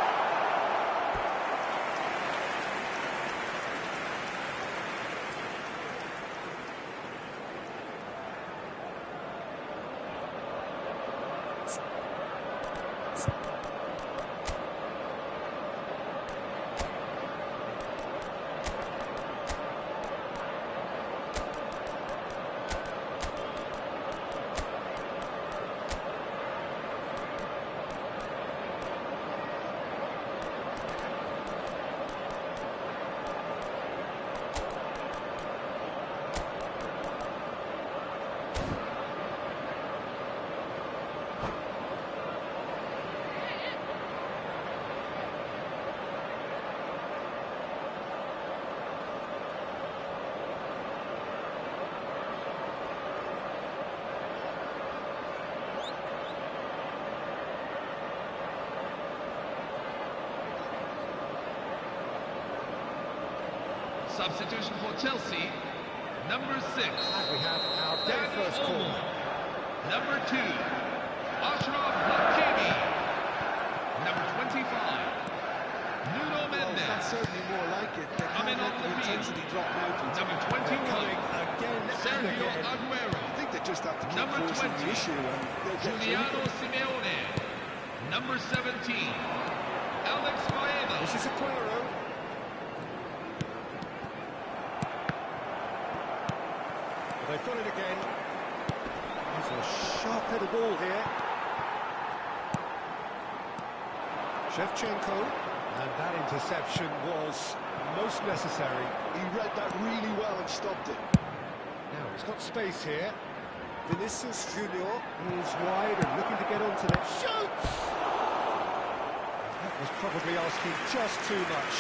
Substitution for Chelsea, number 6, And we have our very Daniel first Olmo. corner. Number 2, Achraf Hakimi. Number 25, Nuno Well, that's Mendes. certainly more like it. They Coming can't let on the the field. intensity drop now. Number Coming 21, again and Sergio again. Aguero. I think they just have to keep Number forcing 20, the issue and they'll get through Giuliano it. Simeone. Number 17, Alex Baena. This is Aguero. They've got it again. There's a sharp little ball here. Shevchenko. And that interception was most necessary. He read that really well and stopped it. Now he's got space here. Vinicius Junior is wide and looking to get onto it. Shoots! That was probably asking just too much.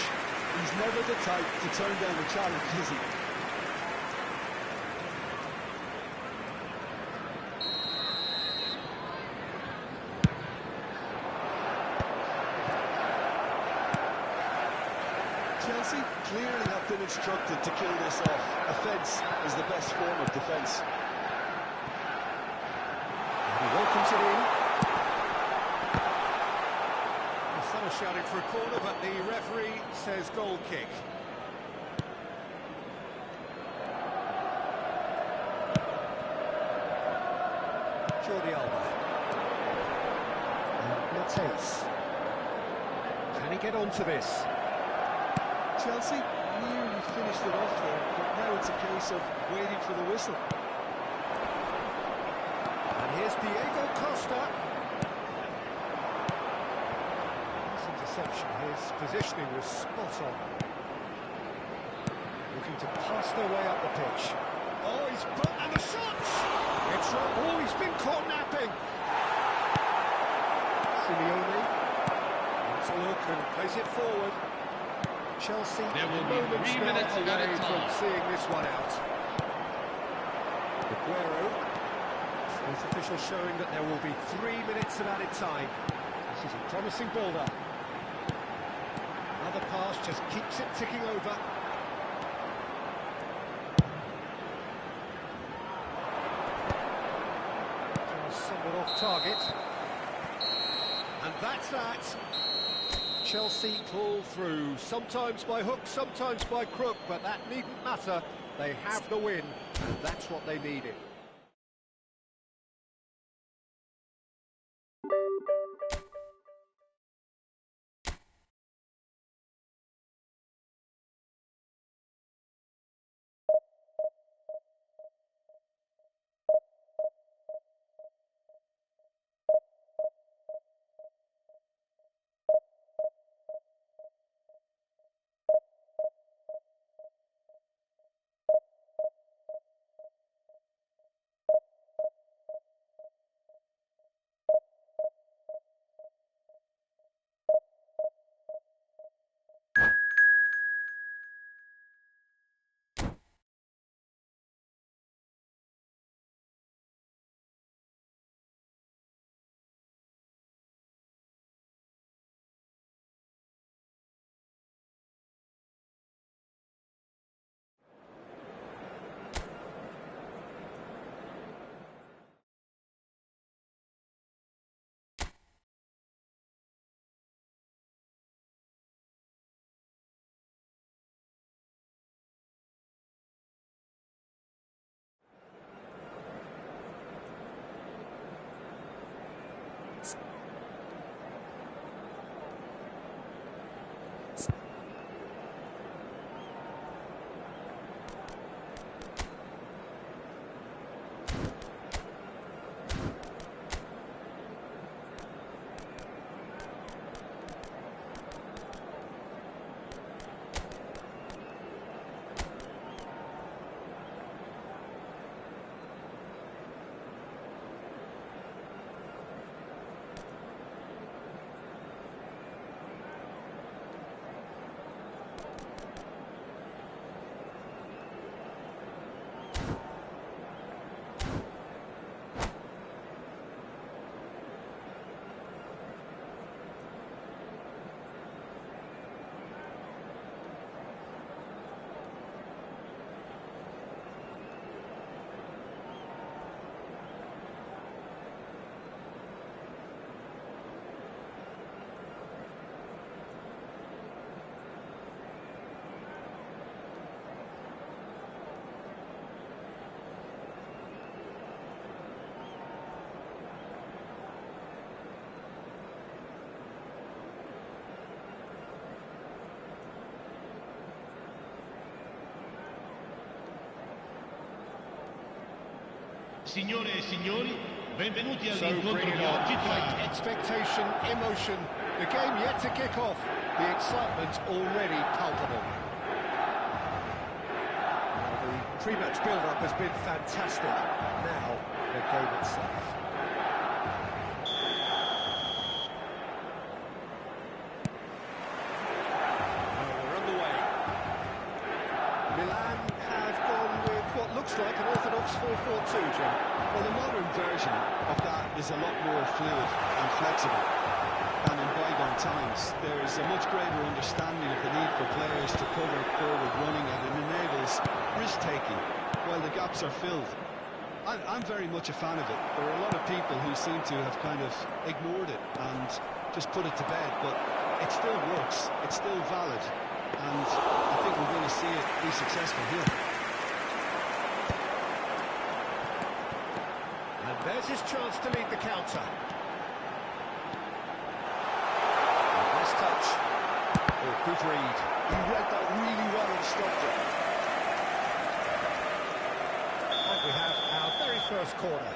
He's never the type to turn down a challenge, is he? Chelsea clearly have been instructed to kill this off. Offence is the best form of defence. He welcomes it in. Some are shouting for a corner, but the referee says goal kick. Jordi Alba. And Matheus. Can he get onto this? Chelsea nearly finished it off there, but now it's a case of waiting for the whistle. And here's Diego Costa. This interception, his positioning was spot on. Looking to pass their way up the pitch. Oh, he's put and the shots! It's oh, he's been caught napping. Simeone wants a look and plays it forward. Chelsea There will be moments 3 now minutes away added from time. seeing this one out. Aguero. Fourth official showing that there will be 3 minutes of added time. This is a promising build-up. Another pass just keeps it ticking over. Somewhat off target. And that's that. Chelsea pull through, sometimes by hook, sometimes by crook, but that needn't matter. They have the win, and that's what they needed. Signore e signori, benvenuti So all'incontro bring it di on. oggi Great tra... expectation, emotion. The game yet to kick off. The excitement already palpable. Well, the pre-match build-up has been fantastic. Now, the game itself. Well, we're underway. Milan have gone with what looks like an orthodox 4-4-2, Jim. Well, the modern version of that is a lot more fluid and flexible than in bygone times. There's a much greater understanding of the need for players to cover forward running, and it enables risk-taking while the gaps are filled. I'm very much a fan of it. There are a lot of people who seem to have kind of ignored it and just put it to bed, but it still works, it's still valid, and I think we're going to see it be successful here. And there's his chance to lead the counter. Nice touch. Oh, good read. He read that really well and stopped it. And we have our very first corner.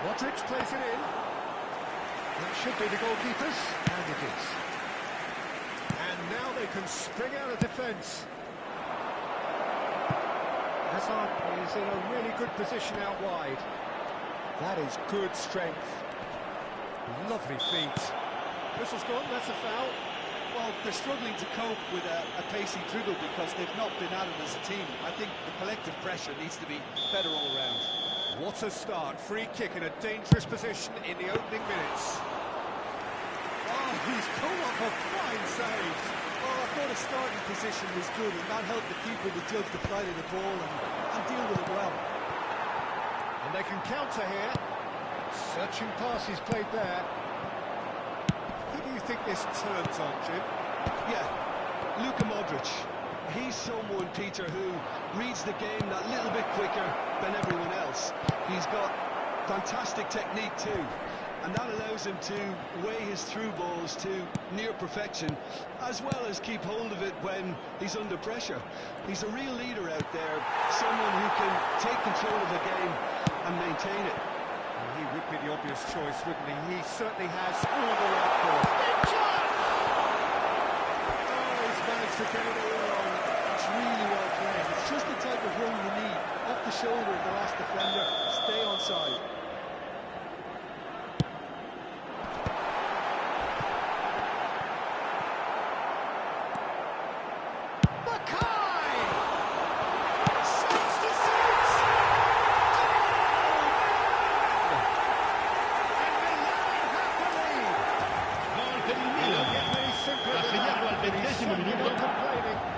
Modric plays it in. That should be the goalkeepers, and it is. And now they can spring out of defence. Hazard is in a really good position out wide. That is good strength. Lovely feet. Whistle's gone, that's a foul. Well, they're struggling to cope with a pacey dribble because they've not been at it as a team. I think the collective pressure needs to be better all around. What a start. Free kick in a dangerous position in the opening minutes. Oh, he's pulled off a fine save. Well, I thought his starting position was good, and that helped the keeper to judge the flight of the ball and deal with it well. And they can counter here. Searching pass he's played there. Who do you think this turns on, Jim? Yeah, Luka Modric. He's someone, Peter, who reads the game that little bit quicker than everyone else. He's got fantastic technique too, and that allows him to weigh his through balls to near perfection, as well as keep hold of it when he's under pressure. He's a real leader out there, someone who can take control of the game and maintain it. He would be the obvious choice, wouldn't he? He certainly has all the right calls. Oh, he's managed to get it all wrong. It's really well played. It's just the type of run you need. Off the shoulder of the last defender, stay onside.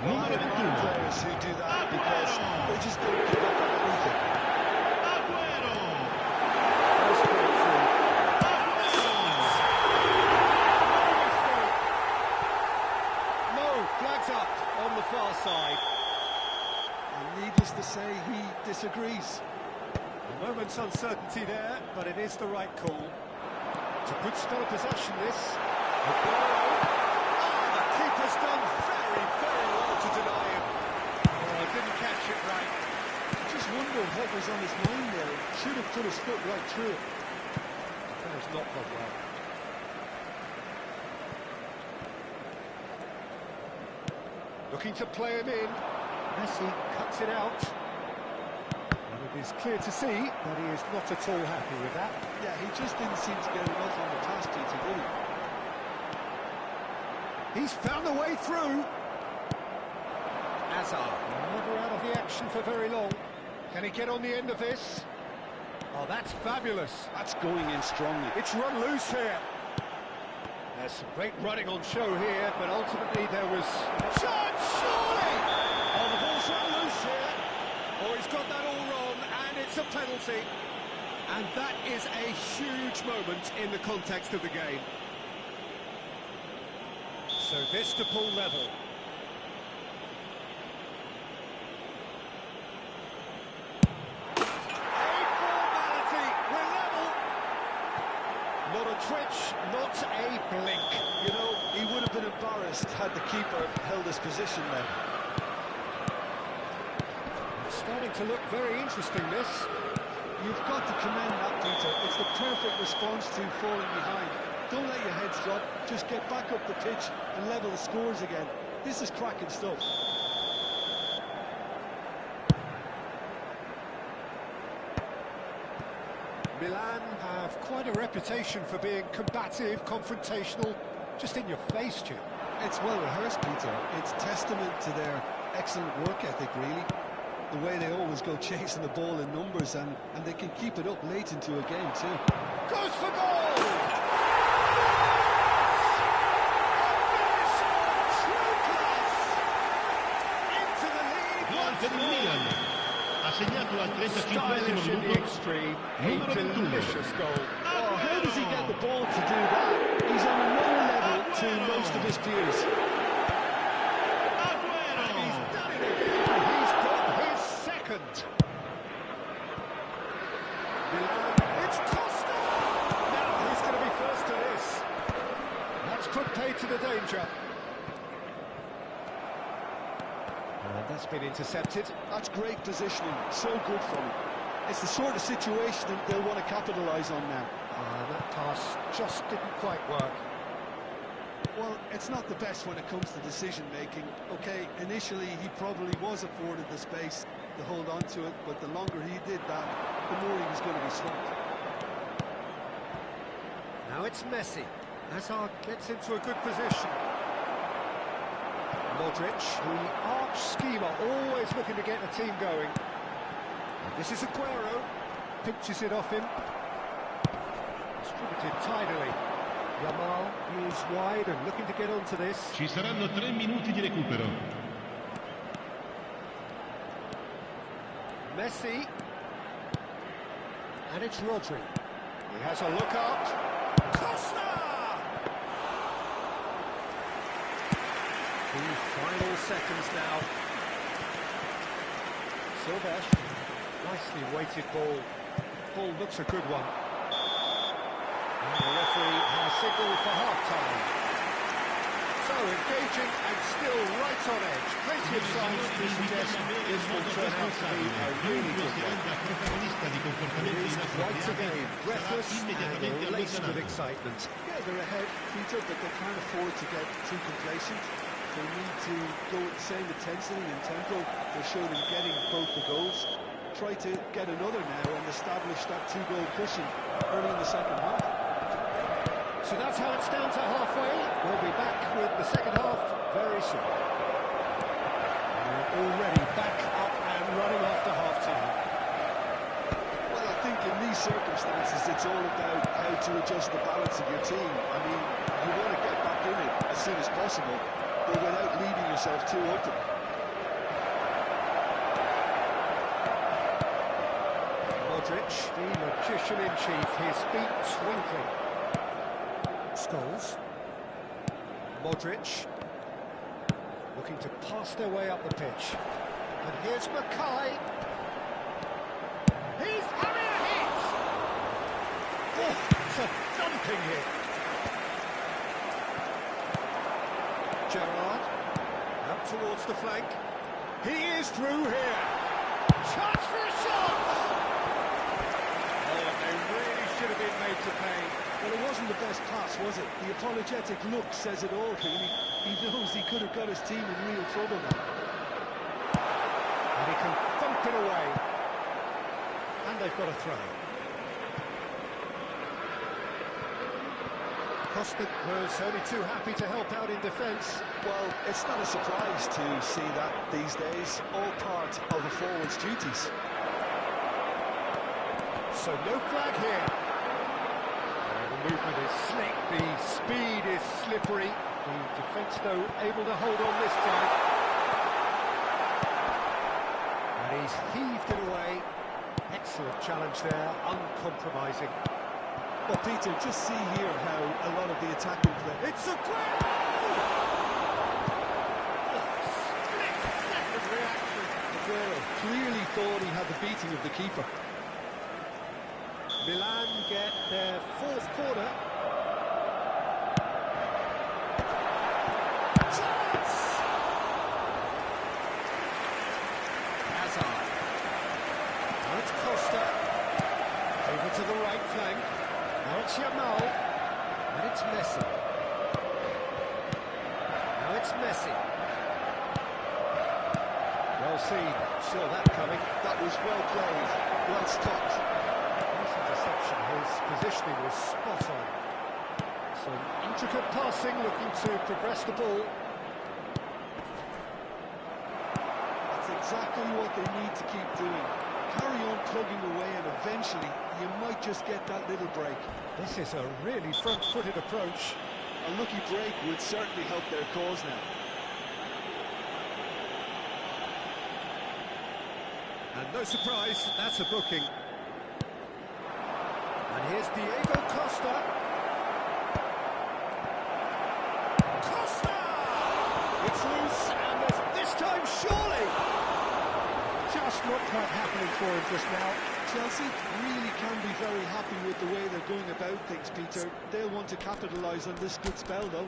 Número 21. Players who do that because they just don't give up on anything. Aguero. First breakthrough. No, flags up on the far side. And needless to say, he disagrees. A moment's uncertainty there, but it is the right call. It's a good spell of possession, this. The keeper's done very, very well to deny him. Oh, didn't catch it right. I just wonder what was on his mind there. Should have put his foot right through it. That has not gone well. Looking to play him in. Messi cuts it out. And it is clear to see that he is not at all happy with that. Yeah, he just didn't seem to get enough on the pass, Peter, did he? He's found a way through. Hazard, never out of the action for very long. Can he get on the end of this? Oh, that's fabulous. That's going in strongly. It's run loose here. There's some great running on show here, but ultimately there was... Shot, surely! Oh, the ball's run loose here. Oh, he's got that all wrong, and it's a penalty. And that is a huge moment in the context of the game. So this to pull level. A formality, we're level. Not a twitch, not a blink. You know, he would have been embarrassed had the keeper held his position there. It's starting to look very interesting, this. You've got to commend that, Peter. It's the perfect response to falling behind. Don't let your heads drop, just get back up the pitch and level the scores again. This is cracking stuff. Milan have quite a reputation for being combative, confrontational, just in your face, Jim. It's well rehearsed, Peter. It's testament to their excellent work ethic, really. The way they always go chasing the ball in numbers, and they can keep it up late into a game too. Goes for goal! Gol per il Milan. Ha segnato al 35esimo Stylish in the minuto. extreme, a Numero 21. delicious goal. Oh, how does he get the ball to do that? He's on another level to most of his peers. Aguero. He's done it again. He's got his second. Milan, it's Costa. Now who's going to be first to this? That's put pay to the danger. And that's been intercepted. That's great positioning, so good from him. It's the sort of situation that they'll want to capitalise on now. That pass just didn't quite work. Well, it's not the best when it comes to decision-making. Okay, initially he probably was afforded the space to hold on to it, but the longer he did that, the more he was going to be swamped. Now it's Messi. Hazard gets into a good position. Modric, the arch schemer, always looking to get the team going. And this is Aguero, pinches it off him. Distributed tidily. Yamal is wide and looking to get onto this. Ci saranno 3 minuti di recupero. Messi. And it's Rodri. He has a look up. Costa! The final seconds now. Silvesh. Nicely weighted ball. Ball looks a good one. And the referee has signalled for half-time. So engaging and still right on edge. Plenty of signs to suggest this will turn out to be a really good one. It is quite a game, breathless and laced with excitement. Yeah, they're ahead, Peter, but they can't afford to get too complacent. They need to go with the same intensity and tempo they showed in getting both the goals. Try to get another now and establish that two-goal cushion early in the second half. So that's how it's down to halfway. We'll be back with the second half very soon. We're already back up and running after half-time. Well, I think in these circumstances it's all about how to adjust the balance of your team. I mean, you want to get back in it as soon as possible, but without leaving yourself too open. Modric, the magician-in-chief, his feet twinkling. Scholes. Modric. Looking to pass their way up the pitch. And here's Mackay. He's having a hit! Oh, it's a dumping hit. Gerrard. Up towards the flank. He is through here. Chance for a shot! Oh, they really should have been made to pay. Well, it wasn't the best pass, was it? The apologetic look says it all, really. He knows he could have got his team in real trouble now. And he can thump it away. And they've got a throw. Costa was only too happy to help out in defence. Well, it's not a surprise to see that these days. All part of a forward's duties. So no flag here. The movement is slick, the speed is slippery. The defence, though, able to hold on this time. And he's heaved it away. Excellent challenge there, uncompromising. Well, Peter, just see here how a lot of the attacking play... It's a goal! Split-second reaction. Aguero clearly thought he had the beating of the keeper. Milan get their fourth corner. Chance! Hazard. Now it's Costa. Over to the right flank. Now it's Yamal. And it's Messi. Now it's Messi. Well seen. Saw that coming. That was well played. Well stopped. Interception, his positioning was spot on. Some intricate passing, looking to progress the ball. That's exactly what they need to keep doing. Carry on plugging away and eventually you might just get that little break. This is a really front-footed approach. A lucky break would certainly help their cause now. And no surprise, that's a booking. And here's Diego Costa. Costa! It's loose, and this time, surely! Just not quite happening for him just now. Chelsea really can be very happy with the way they're going about things, Peter. They'll want to capitalise on this good spell, though.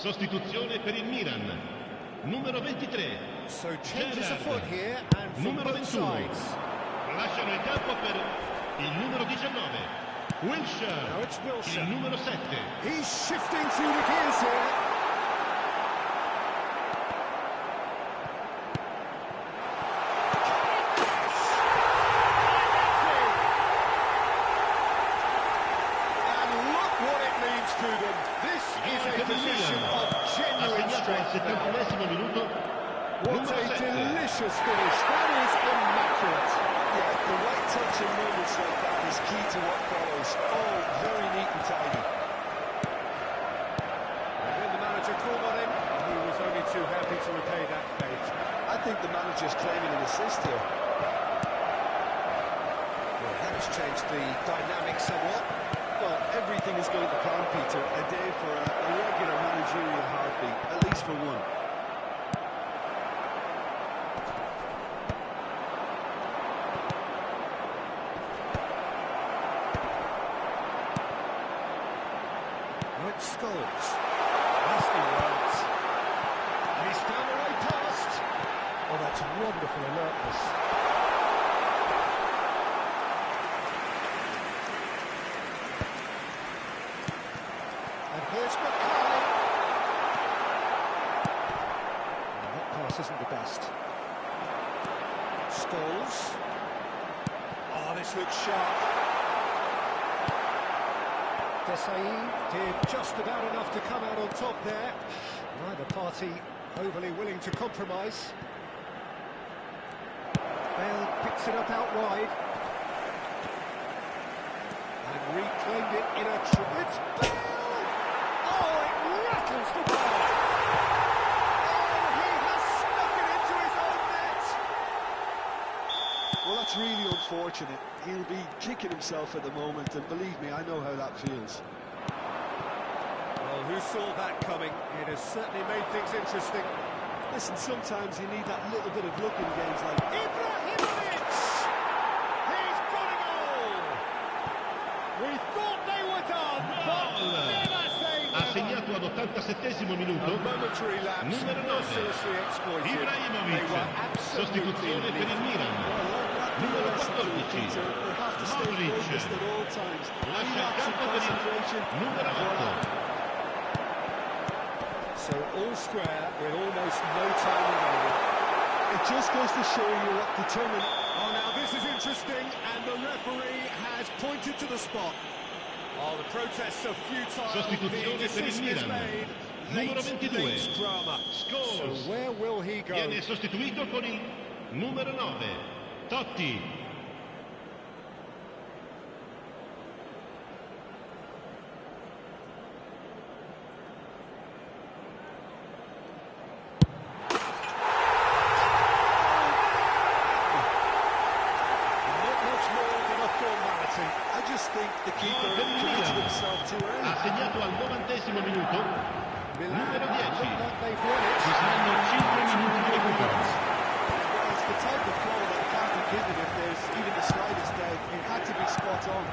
Sostituzione per il Milan. Numero 23. So changes afoot here and from Numero both 21. sides. Lasciano il campo per il numero 19. Wilshere. Now it's Wilshere. Il numero 7. He's shifting through the gears here. And look what it means to them. This is a position of genuine strength. Al 71esimo minuto. What Numero a 7. delicious finish. That is immaculate. Yeah, the right touch in moments like that is key to what follows. Oh, very neat and tidy. And then the manager called on him, and he was only too happy to repay that fate. I think the manager's claiming an assist here. Well, that has changed the dynamic somewhat. Well, everything is going to plan, Peter. A day for a regular managerial heartbeat, at least for one. Right Scholes. That's the right. And he's found a way past. Oh, that's wonderful alertness. And here's Mackay. That pass isn't the best. Scholes. Oh, this looks sharp. Desai did just about enough to come out on top there. Neither party overly willing to compromise. Bale picks it up out wide. And reclaimed it in a it's Bale! Oh, it rattles the ball! Oh, he has stuck it into his own net! Well, that's really unfortunate. He'll be kicking himself at the moment, and believe me, I know how that feels. Well, who saw that coming? It has certainly made things interesting. Listen, sometimes you need that little bit of luck in games like... Ibrahimovic! He's got a goal! We thought they were done, but never say Ha never. segnato all'87esimo A minuto. momentary lapse, Numero 9. mercilessly exploited. They Ibrahimovic. were absolutely Sostituzione per il Milan. Numero 14. They have to stay Modric. focused at all times. Lascia il Relax and campo per concentration. il numero 8. So all square with almost no time remaining. It just goes to show you what determined... Oh, now this is interesting, and the referee has pointed to the spot. Oh, the protests are futile. Sostituzione The per il decision is Milan. made. Numero Late 22. drama. Scholes. So where will he go? Viene sostituito con il numero 9. Totti. Not much more than a formality. I just think the keeper Gol del committed Milan. himself too early. Ha segnato al 90esimo minuto. Milan Numero 10. look like they've won it. Ci saranno 5 minuti di recupero. Well, it's the type of call that can't be given if there's even the slightest doubt. It had to be spot on.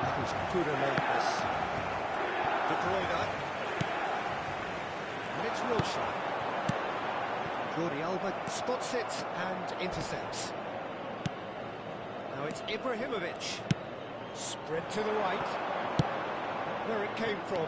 That was good alertness. De Bruyne. And it's Wilshere. Jordi Alba spots it and intercepts. Now it's Ibrahimovic. Spread to the right. Where it came from.